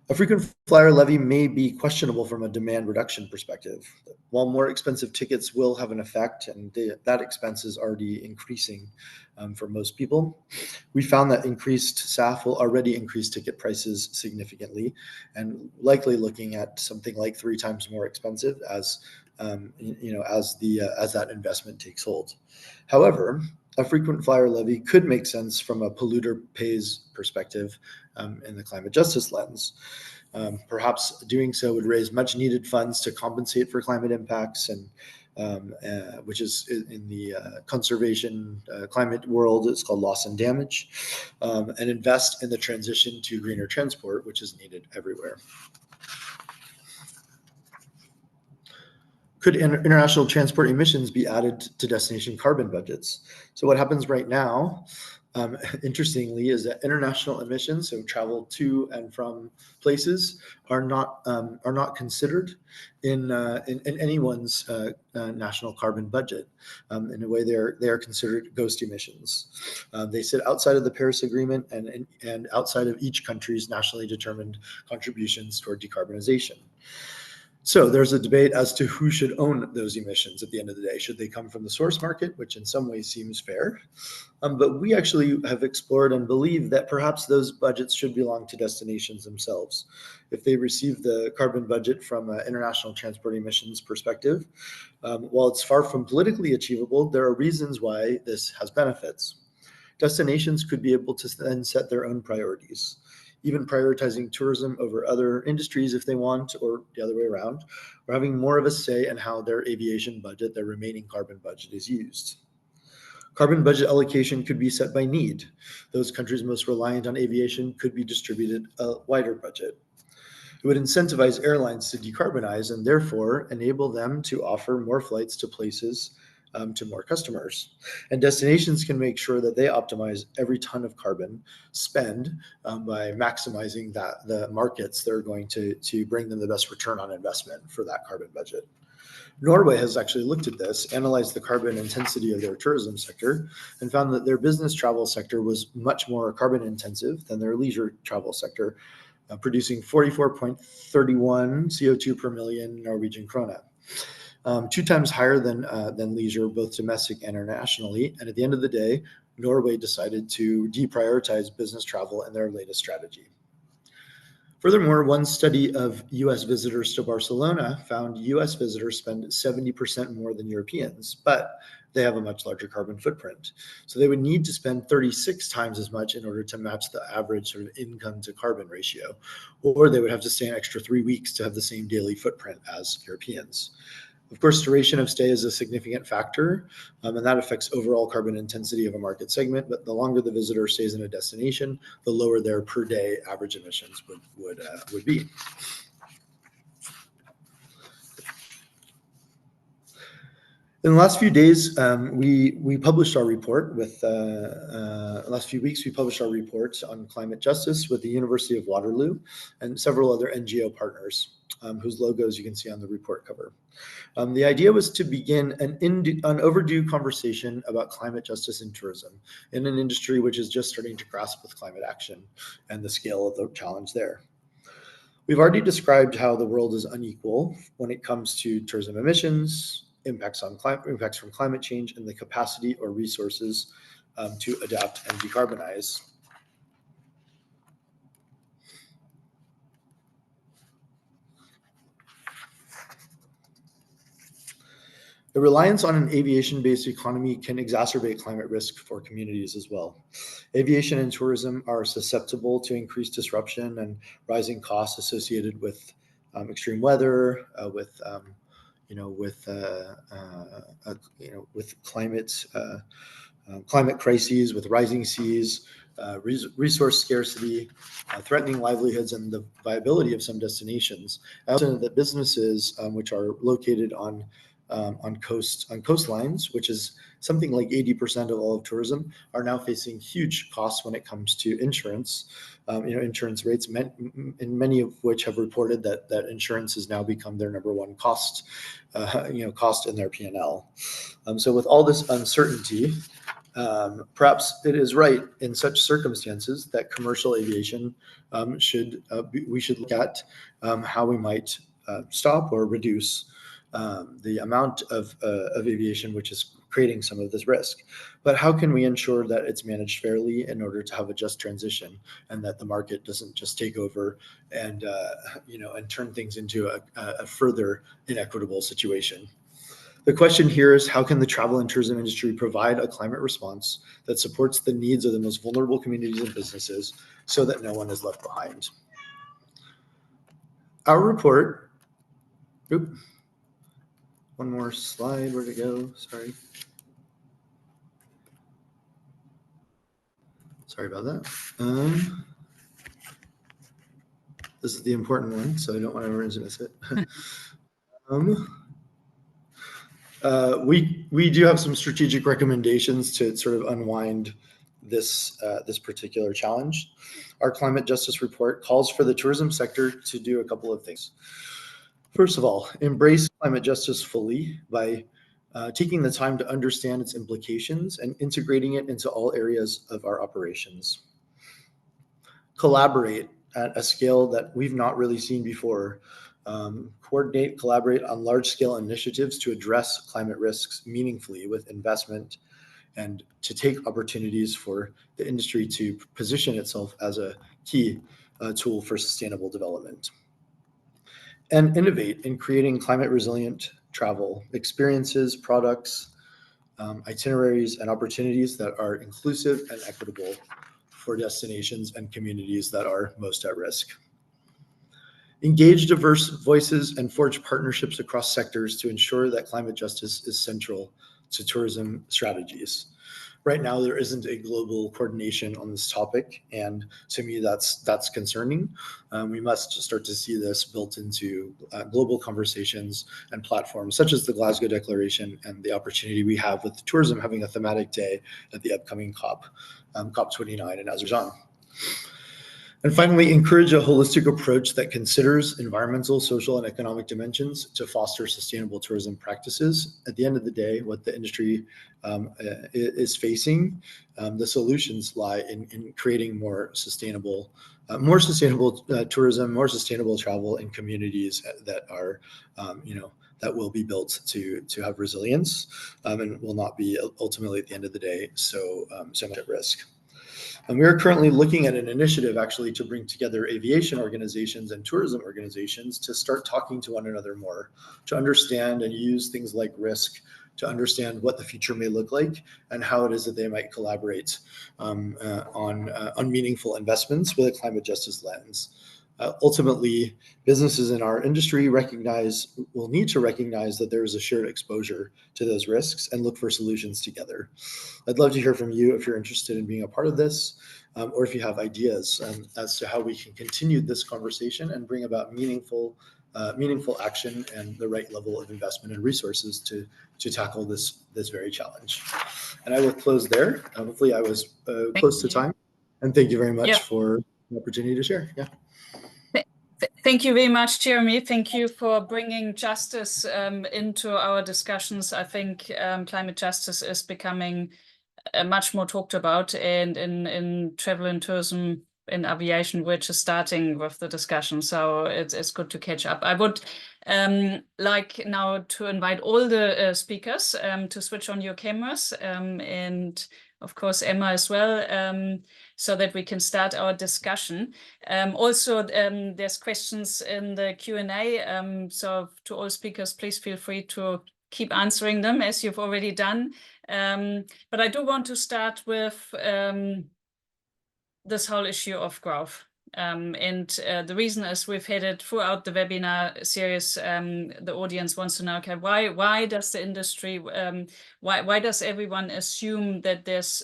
A frequent flyer levy may be questionable from a demand reduction perspective. While more expensive tickets will have an effect, and that expense is already increasing for most people, we found that increased SAF will already increase ticket prices significantly, and likely looking at something like 3 times more expensive as as that investment takes hold. However, a frequent flyer levy could make sense from a polluter pays perspective in the climate justice lens. Perhaps doing so would raise much needed funds to compensate for climate impacts, and which is in the conservation climate world, it's called loss and damage, and invest in the transition to greener transport, which is needed everywhere. Could international transport emissions be added to destination carbon budgets? So what happens right now, interestingly, is that international emissions, so travel to and from places, are not considered in anyone's national carbon budget. In a way, they are considered ghost emissions. They sit outside of the Paris Agreement and outside of each country's nationally determined contributions toward decarbonization. So there's a debate as to who should own those emissions at the end of the day. Should they come from the source market, which in some ways seems fair? But we actually have explored and believe that perhaps those budgets should belong to destinations themselves. If they receive the carbon budget from an international transport emissions perspective, while it's far from politically achievable, there are reasons why this has benefits. Destinations could be able to then set their own priorities, even prioritizing tourism over other industries if they want, or the other way around, or having more of a say in how their aviation budget, their remaining carbon budget, is used. Carbon budget allocation could be set by need. Those countries most reliant on aviation could be distributed a wider budget. It would incentivize airlines to decarbonize and therefore enable them to offer more flights to places to more customers. And destinations can make sure that they optimize every ton of carbon spend by maximizing the markets that are going to bring them the best return on investment for that carbon budget. Norway has actually looked at this, analyzed the carbon intensity of their tourism sector, and found that their business travel sector was much more carbon intensive than their leisure travel sector, producing 44.31 CO2 per million Norwegian krone. 2 times higher than leisure, both domestic and internationally. And at the end of the day, Norway decided to deprioritize business travel in their latest strategy. Furthermore, one study of US visitors to Barcelona found US visitors spend 70% more than Europeans, but they have a much larger carbon footprint. So they would need to spend 36 times as much in order to match the average sort of income to carbon ratio, or they would have to stay an extra 3 weeks to have the same daily footprint as Europeans. Of course, duration of stay is a significant factor, and that affects overall carbon intensity of a market segment. But the longer the visitor stays in a destination, the lower their per day average emissions would be. In the last few days, we published our report with last few weeks. We published our report on climate justice with the University of Waterloo and several other NGO partners, whose logos you can see on the report cover. The idea was to begin an overdue conversation about climate justice in tourism in an industry which is just starting to grasp with climate action and the scale of the challenge there. We've already described how the world is unequal when it comes to tourism emissions, impacts from climate change, and the capacity or resources to adapt and decarbonize. The reliance on an aviation-based economy can exacerbate climate risk for communities as well. Aviation and tourism are susceptible to increased disruption and rising costs associated with extreme weather, with climate crises, with rising seas, resource scarcity, threatening livelihoods, and the viability of some destinations. I also know that businesses which are located on on coastlines, which is something like 80% of all of tourism, are now facing huge costs when it comes to insurance. Insurance rates, in many of which have reported that insurance has now become their number one cost, cost in their P&L. So with all this uncertainty, perhaps it is right in such circumstances that commercial aviation we should look at how we might stop or reduce the amount of aviation which is creating some of this risk. But how can we ensure that it's managed fairly in order to have a just transition, and that the market doesn't just take over and turn things into a further inequitable situation? The question here is, how can the travel and tourism industry provide a climate response that supports the needs of the most vulnerable communities and businesses so that no one is left behind? Our report, one more slide, where'd it go? Sorry about that. This is the important one, so I don't want everyone to miss it. We do have some strategic recommendations to sort of unwind this particular challenge. Our climate justice report calls for the tourism sector to do a couple of things. First of all, embrace climate justice fully by taking the time to understand its implications and integrating it into all areas of our operations. Collaborate at a scale that we've not really seen before. Collaborate on large-scale initiatives to address climate risks meaningfully with investment, and to take opportunities for the industry to position itself as a key tool for sustainable development. And innovate in creating climate resilient travel experiences, products, itineraries, and opportunities that are inclusive and equitable for destinations and communities that are most at risk. Engage diverse voices and forge partnerships across sectors to ensure that climate justice is central to tourism strategies. Right now, there isn't a global coordination on this topic, and to me, that's concerning. We must start to see this built into global conversations and platforms, such as the Glasgow Declaration and the opportunity we have with tourism having a thematic day at the upcoming COP29 in Azerbaijan. And finally, encourage a holistic approach that considers environmental, social, and economic dimensions to foster sustainable tourism practices. At the end of the day, what the industry is facing, the solutions lie in creating more sustainable tourism, more sustainable travel in communities that are, that will be built to have resilience and will not be ultimately at the end of the day so much at risk. And we are currently looking at an initiative actually to bring together aviation organizations and tourism organizations to start talking to one another more, to understand and use things like risk, to understand what the future may look like and how it is that they might collaborate on meaningful investments with a climate justice lens. Ultimately, businesses in our industry will need to recognize that there is a shared exposure to those risks and look for solutions together. I'd love to hear from you if you're interested in being a part of this, or if you have ideas as to how we can continue this conversation and bring about meaningful action and the right level of investment and resources to tackle this very challenge. And I will close there. Hopefully I was close to time. And thank you very much for the opportunity to share. Yeah. Thank you very much, Jeremy. Thank you for bringing justice into our discussions. I think climate justice is becoming much more talked about, and in travel and tourism, in aviation, we're just starting with the discussion. So it's good to catch up. I would like now to invite all the speakers to switch on your cameras, and of course Emma as well, so that we can start our discussion. Also, there's questions in the Q&A, so to all speakers, please feel free to keep answering them as you've already done. But I do want to start with this whole issue of growth. And the reason is we've had it throughout the webinar series. The audience wants to know, okay, why does the industry, why does everyone assume that there's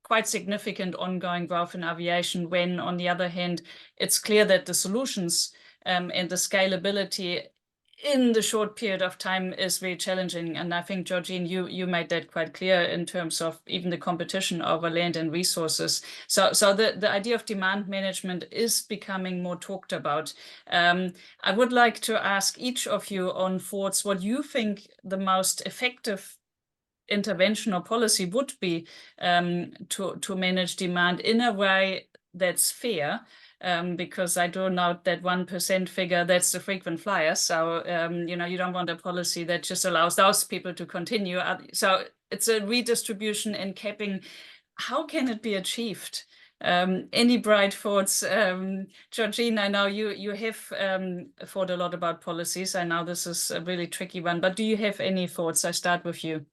quite significant ongoing growth in aviation, when on the other hand, it's clear that the solutions and the scalability in the short period of time is very challenging. And I think, Georgine, you made that quite clear in terms of even the competition over land and resources. So the idea of demand management is becoming more talked about. I would like to ask each of you on thoughts what you think the most effective intervention or policy would be to manage demand in a way that's fair. Because I do note that 1% figure, that's the frequent flyers. So, you don't want a policy that just allows those people to continue. So it's a redistribution and capping. How can it be achieved? Any bright thoughts? Georgine, I know you have thought a lot about policies. I know this is a really tricky one, but do you have any thoughts? I start with you.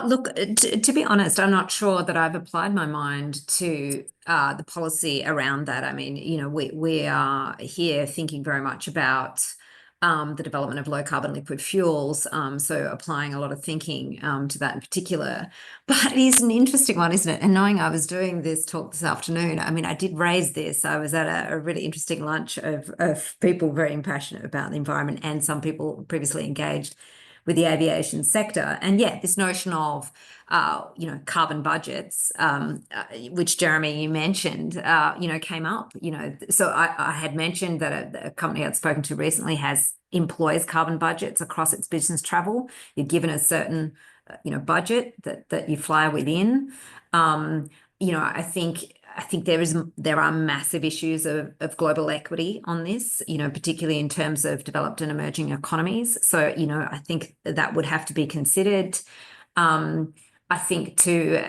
Look, to be honest, I'm not sure that I've applied my mind to the policy around that. I mean, we are here thinking very much about the development of low carbon liquid fuels, so applying a lot of thinking to that in particular. But it is an interesting one, isn't it? And knowing I was doing this talk this afternoon, I mean, I did raise this. I was at a really interesting lunch of people very passionate about the environment and some people previously engaged with the aviation sector. And yeah, this notion of, carbon budgets, which Jeremy, you mentioned, came up, so I had mentioned that a company I'd spoken to recently employs carbon budgets across its business travel. You're given a certain, budget that you fly within. I think there are massive issues of global equity on this, particularly in terms of developed and emerging economies. So, I think that would have to be considered. I think too,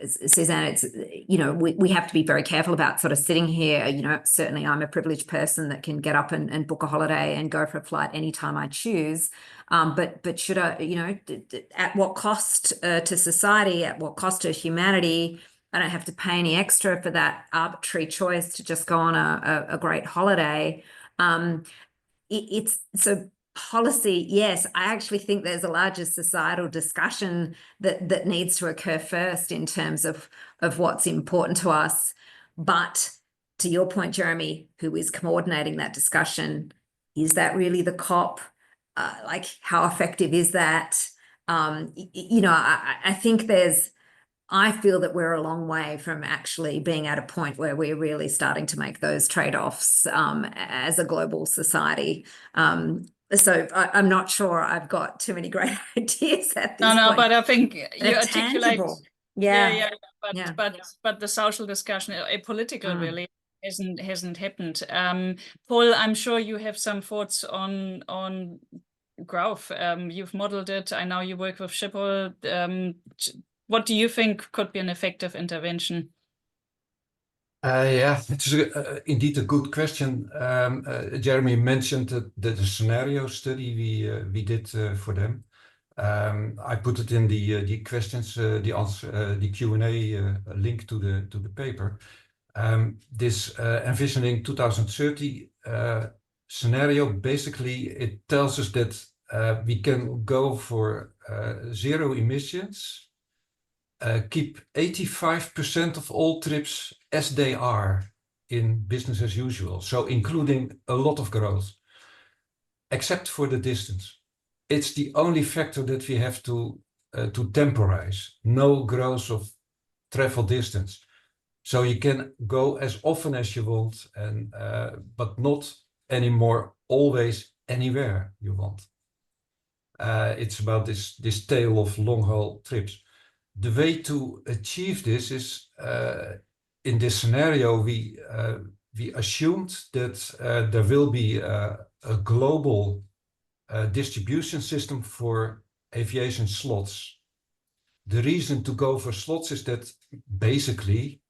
Suzanne, it's, we have to be very careful about sort of sitting here. Certainly I'm a privileged person that can get up and book a holiday and go for a flight anytime I choose. But should I, at what cost to society, at what cost to humanity? I don't have to pay any extra for that arbitrary choice to just go on a great holiday. It's so policy. Yes, I actually think there's a larger societal discussion that needs to occur first in terms of what's important to us. But to your point, Jeremy, who is coordinating that discussion, is that really the COP? Like, how effective is that? I think I feel that we're a long way from actually being at a point where we're really starting to make those trade-offs as a global society. So I'm not sure I've got too many great ideas at this point. No, but I think you articulate. Yeah. But the social discussion, a political really hasn't happened. Paul, I'm sure you have some thoughts on growth. You've modeled it. I know you work with Schiphol. What do you think could be an effective intervention? Yeah, it's indeed a good question. Jeremy mentioned the scenario study we did for them. I put it in the questions, the answer, the Q&A link to the paper. This envisioning 2030 scenario, basically it tells us that we can go for zero emissions. Keep 85% of all trips as they are in business as usual, so including a lot of growth, except for the distance. It's the only factor that we have to temporize. No growth of travel distance. So you can go as often as you want, but not anymore always anywhere you want. It's about this tail of long-haul trips. The way to achieve this is, in this scenario, we assumed that there will be a global distribution system for aviation slots. The reason to go for slots is that basically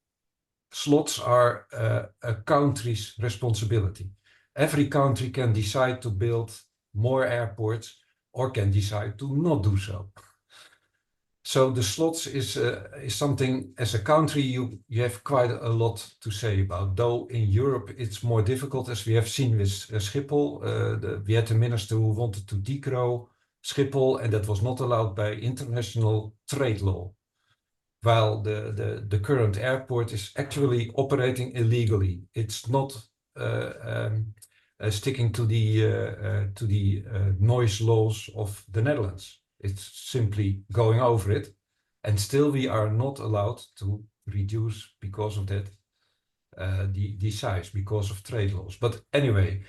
slots are a country's responsibility. Every country can decide to build more airports or can decide to not do so. So the slots is something, as a country, you have quite a lot to say about. Though in Europe it's more difficult, as we have seen with Schiphol. We had a minister who wanted to degrow Schiphol, and that was not allowed by international trade law. While the current airport is actually operating illegally. It's not sticking to the noise laws of the Netherlands. It's simply going over it, and still we are not allowed to reduce because of that the size, because of trade laws. But anyway,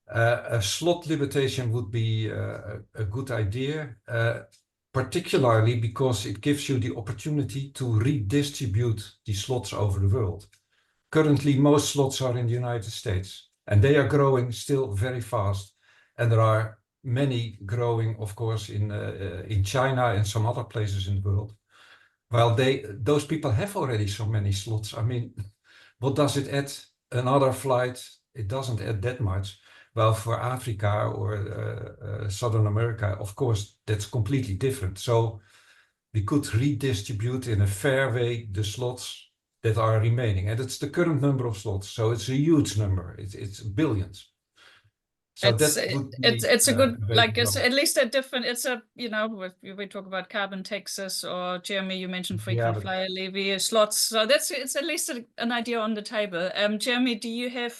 a slot limitation would be a good idea, particularly because it gives you the opportunity to redistribute the slots over the world. Currently, most slots are in the United States, and they are growing still very fast. And there are many growing, of course, in China and some other places in the world. While those people have already so many slots. I mean, what does it add? Another flight? It doesn't add that much. Well, for Africa or Southern America, of course, that's completely different. So we could redistribute in a fair way the slots that are remaining, and it's the current number of slots. So it's a huge number. It's billions. So it's a good, like, it's at least a different, it's a, you know, we talk about carbon taxes, or Jeremy, you mentioned frequent flyer levy slots. So it's at least an idea on the table. Jeremy, do you have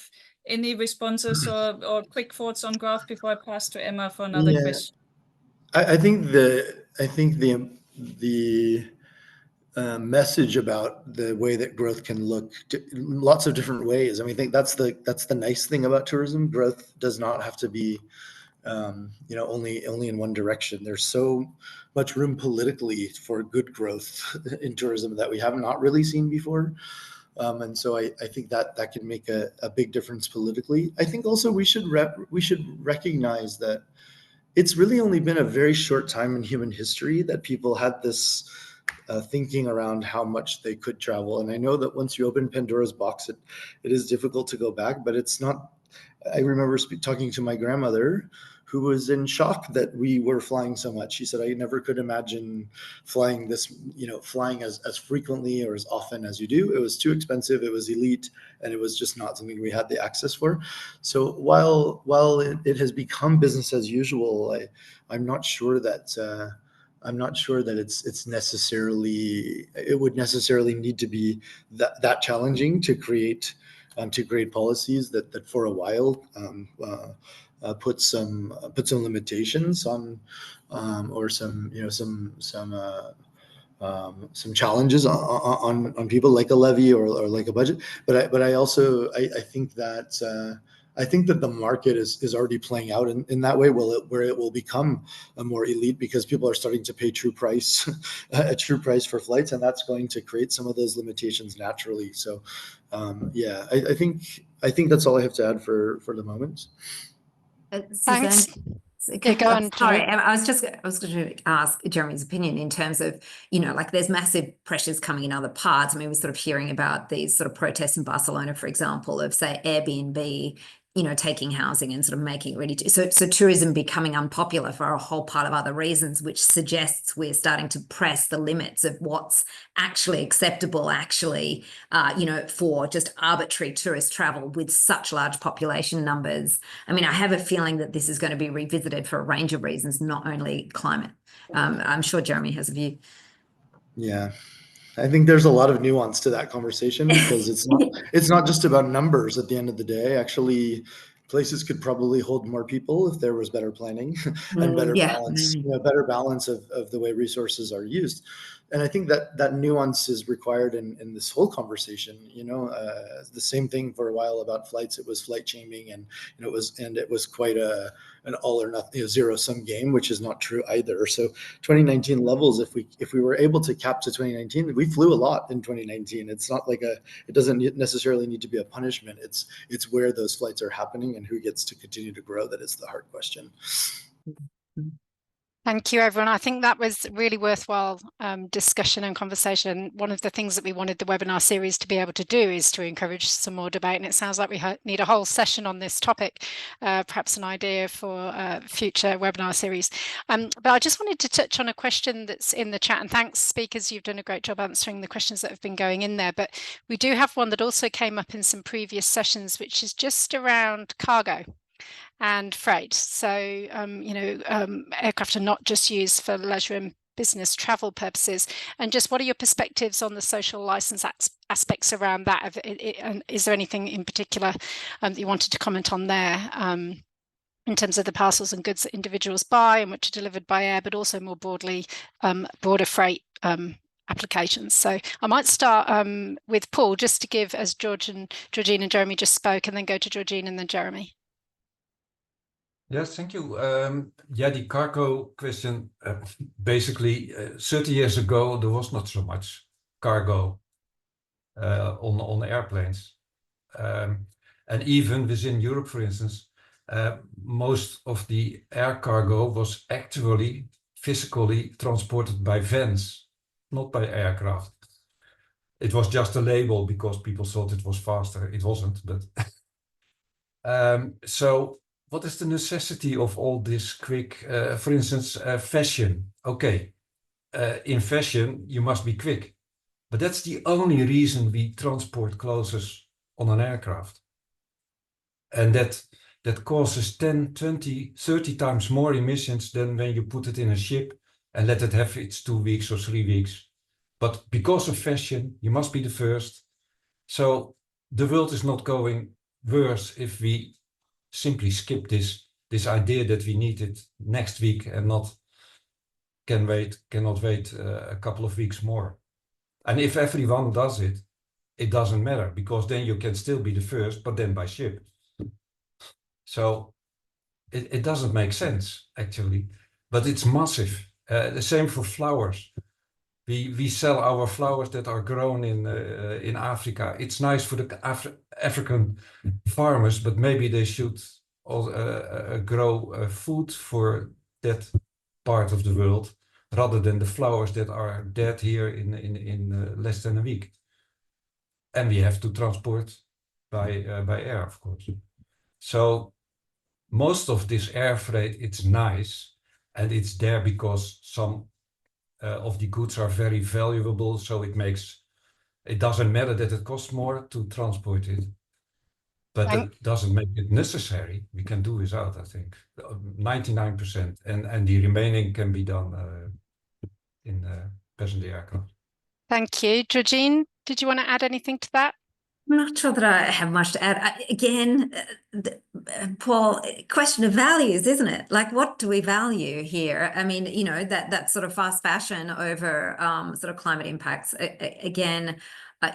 any responses or quick thoughts on graph before I pass to Emma for another question? I think the message about the way that growth can look lots of different ways. I mean, I think that's the nice thing about tourism. Growth does not have to be, you know, only in one direction. There's so much room politically for good growth in tourism that we have not really seen before. And so I think that can make a big difference politically. I think also we should recognize that it's really only been a very short time in human history that people had this thinking around how much they could travel. And I know that once you open Pandora's box, it is difficult to go back, but it's not. I remember talking to my grandmother, who was in shock that we were flying so much. She said, I never could imagine flying this, you know, flying as frequently or as often as you do. It was too expensive, it was elite, and it was just not something we had the access for. So while it has become business as usual, I'm not sure that it's necessarily, it would necessarily need to be that challenging to create policies that for a while put some limitations on, or some, you know, some challenges on people, like a levy or like a budget. But I also think that the market is already playing out in that way, where it will become a more elite, because people are starting to pay true price for flights, and that's going to create some of those limitations naturally. So yeah, I think that's all I have to add for the moment. Thanks. Yeah, go on. Sorry, I was going to ask Jeremy's opinion in terms of, you know, like there's massive pressures coming in other parts. I mean, we're sort of hearing about these sort of protests in Barcelona, for example, of, say, Airbnb, you know, taking housing and sort of making it ready to, so tourism becoming unpopular for a whole part of other reasons, which suggests we're starting to press the limits of what's actually acceptable, you know, for just arbitrary tourist travel with such large population numbers. I mean, I have a feeling that this is going to be revisited for a range of reasons, not only climate. I'm sure Jeremy has a view. Yeah. I think there's a lot of nuance to that conversation, because it's not just about numbers at the end of the day. Actually, places could probably hold more people if there was better planning and better balance, you know, better balance of the way resources are used. And I think that nuance is required in this whole conversation. You know, the same thing for a while about flights. It was flight shaming, and it was quite an all or nothing, you know, zero sum game, which is not true either. So 2019 levels, if we were able to cap to 2019, we flew a lot in 2019. It's not like it doesn't necessarily need to be a punishment. It's where those flights are happening and who gets to continue to grow that is the hard question. Thank you, everyone. I think that was really worthwhile discussion and conversation. One of the things that we wanted the webinar series to be able to do is to encourage some more debate. And it sounds like we need a whole session on this topic, perhaps an idea for future webinar series. But I just wanted to touch on a question that's in the chat. And thanks, speakers. You've done a great job answering the questions that have been going in there. But we do have one that also came up in some previous sessions, which is just around cargo and freight. So, you know, aircraft are not just used for leisure and business travel purposes? And just what are your perspectives on the social license aspects around that? And is there anything in particular that you wanted to comment on there? In terms of the parcels and goods that individuals buy and which are delivered by air, but also more broadly, broader freight applications. So I might start with Paul, just to give, as Georgine and Jeremy just spoke, and then go to Georgine and then Jeremy. Yes, thank you. Yeah, the cargo question, basically 30 years ago, there was not so much cargo on airplanes. And even within Europe, for instance, most of the air cargo was actually physically transported by vans, not by aircraft. It was just a label because people thought it was faster. It wasn't, but so what is the necessity of all this quick, for instance, fashion? Okay, in fashion, you must be quick, but that's the only reason we transport clothes on an aircraft. And that causes 10, 20, 30 times more emissions than when you put it in a ship and let it have its 2 weeks or 3 weeks. But because of fashion, you must be the first. So the world is not going worse if we simply skip this idea that we need it next week and cannot wait a couple of weeks more. And if everyone does it, it doesn't matter, because then you can still be the first, but then by ship. So it doesn't make sense, actually, but it's massive. The same for flowers. We sell our flowers that are grown in Africa. It's nice for the African farmers, but maybe they should grow food for that part of the world rather than the flowers that are dead here in less than a week. And we have to transport by air, of course. So most of this air freight, it's nice, and it's there because some of the goods are very valuable, so it doesn't matter that it costs more to transport it, but it doesn't make it necessary. We can do without, I think, 99%, and the remaining can be done in passenger aircraft. Thank you. Georgine, did you want to add anything to that? I'm not sure that I have much to add. Again, Paul, question of values, isn't it? Like, what do we value here? I mean, you know, that sort of fast fashion over sort of climate impacts. Again,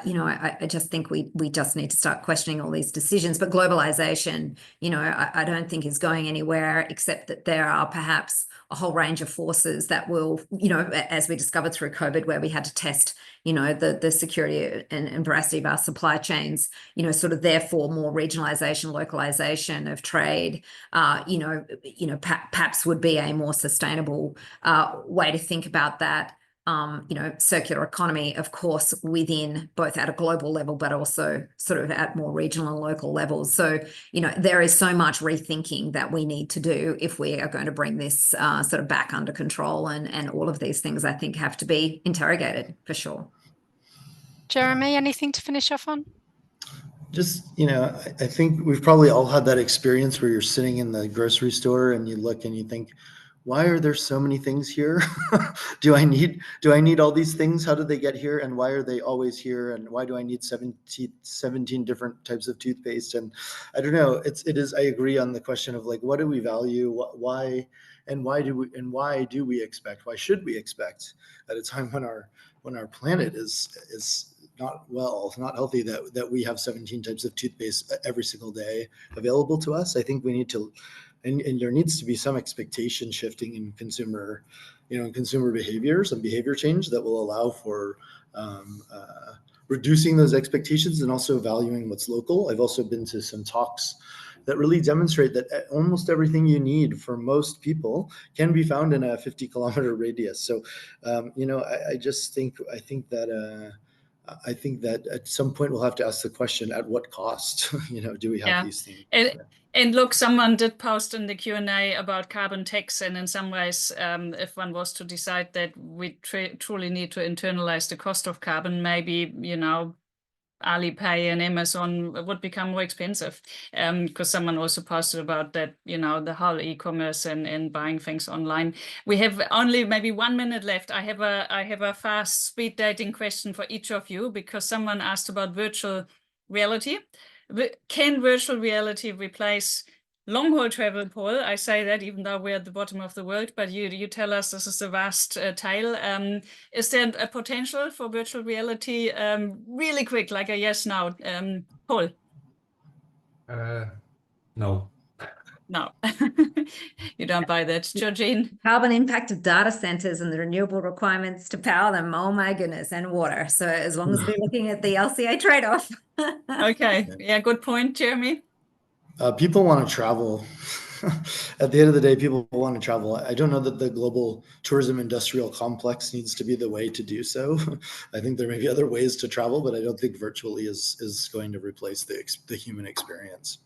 you know, I just think we just need to start questioning all these decisions. But globalization, you know, I don't think is going anywhere, except that there are perhaps a whole range of forces that will, you know, as we discovered through COVID, where we had to test, you know, the security and veracity of our supply chains, you know, sort of therefore more regionalization, localization of trade, you know, perhaps would be a more sustainable way to think about that. You know, circular economy, of course, within both at a global level, but also sort of at more regional and local levels. So, you know, there is so much rethinking that we need to do if we are going to bring this sort of back under control, and all of these things, I think, have to be interrogated for sure. Jeremy, anything to finish off on? Just, you know, I think we've probably all had that experience where you're sitting in the grocery store and you look and you think, why are there so many things here? do I need all these things? How did they get here? And why are they always here? And why do I need 17 different types of toothpaste? And I don't know, it is, I agree on the question of like, what do we value? Why do we expect? Why should we expect at a time when our planet is not healthy, that we have 17 types of toothpaste every single day available to us? I think we need to, and there needs to be some expectation shifting in consumer behaviors and behavior change that will allow for reducing those expectations and also valuing what's local. I've also been to some talks that really demonstrate that almost everything you need for most people can be found in a 50-kilometer radius. So, you know, I think that at some point we'll have to ask the question, at what cost? You know, do we have these things? And look, someone did post in the Q&A about carbon tax, and in some ways, if one was to decide that we truly need to internalize the cost of carbon, maybe, you know, Alipay and Amazon would become more expensive, because someone also posted about that, you know, the whole e-commerce and buying things online. We have only maybe 1 minute left. I have a fast speed dating question for each of you, because someone asked about virtual reality. Can virtual reality replace long-haul travel, Paul? I say that even though we're at the bottom of the world, but you tell us this is a vast tale. Is there a potential for virtual reality? Really quick, like a yes, no. Paul? No. No. You don't buy that. Georgine? Carbon impact of data centers and the renewable requirements to power them. Oh my goodness, and water. So as long as we're looking at the LCA trade-off. Okay. Yeah, good point, Jeremy. People want to travel. At the end of the day, people want to travel. I don't know that the global tourism industrial complex needs to be the way to do so. I think there may be other ways to travel, but I don't think virtually is going to replace the human experience.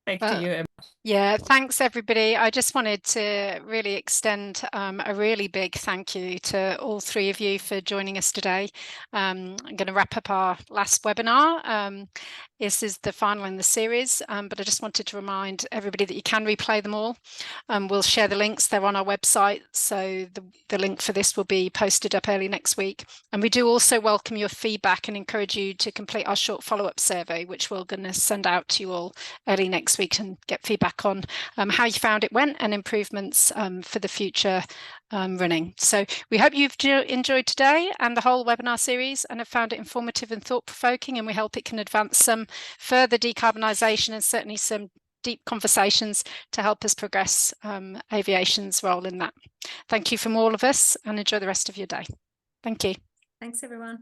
Back to you, Emma. Yeah, thanks everybody. I just wanted to really extend a really big thank you to all three of you for joining us today. I'm going to wrap up our last webinar. This is the final in the series, but I just wanted to remind everybody that you can replay them all. We'll share the links, they're on our website, so the link for this will be posted up early next week. And we do also welcome your feedback and encourage you to complete our short follow-up survey, which we're going to send out to you all early next week and get feedback on how you found it went and improvements for the future running. So we hope you've enjoyed today and the whole webinar series and have found it informative and thought-provoking, and we hope it can advance some further decarbonisation and certainly some deep conversations to help us progress aviation's role in that. Thank you from all of us and enjoy the rest of your day. Thank you. Thanks, everyone.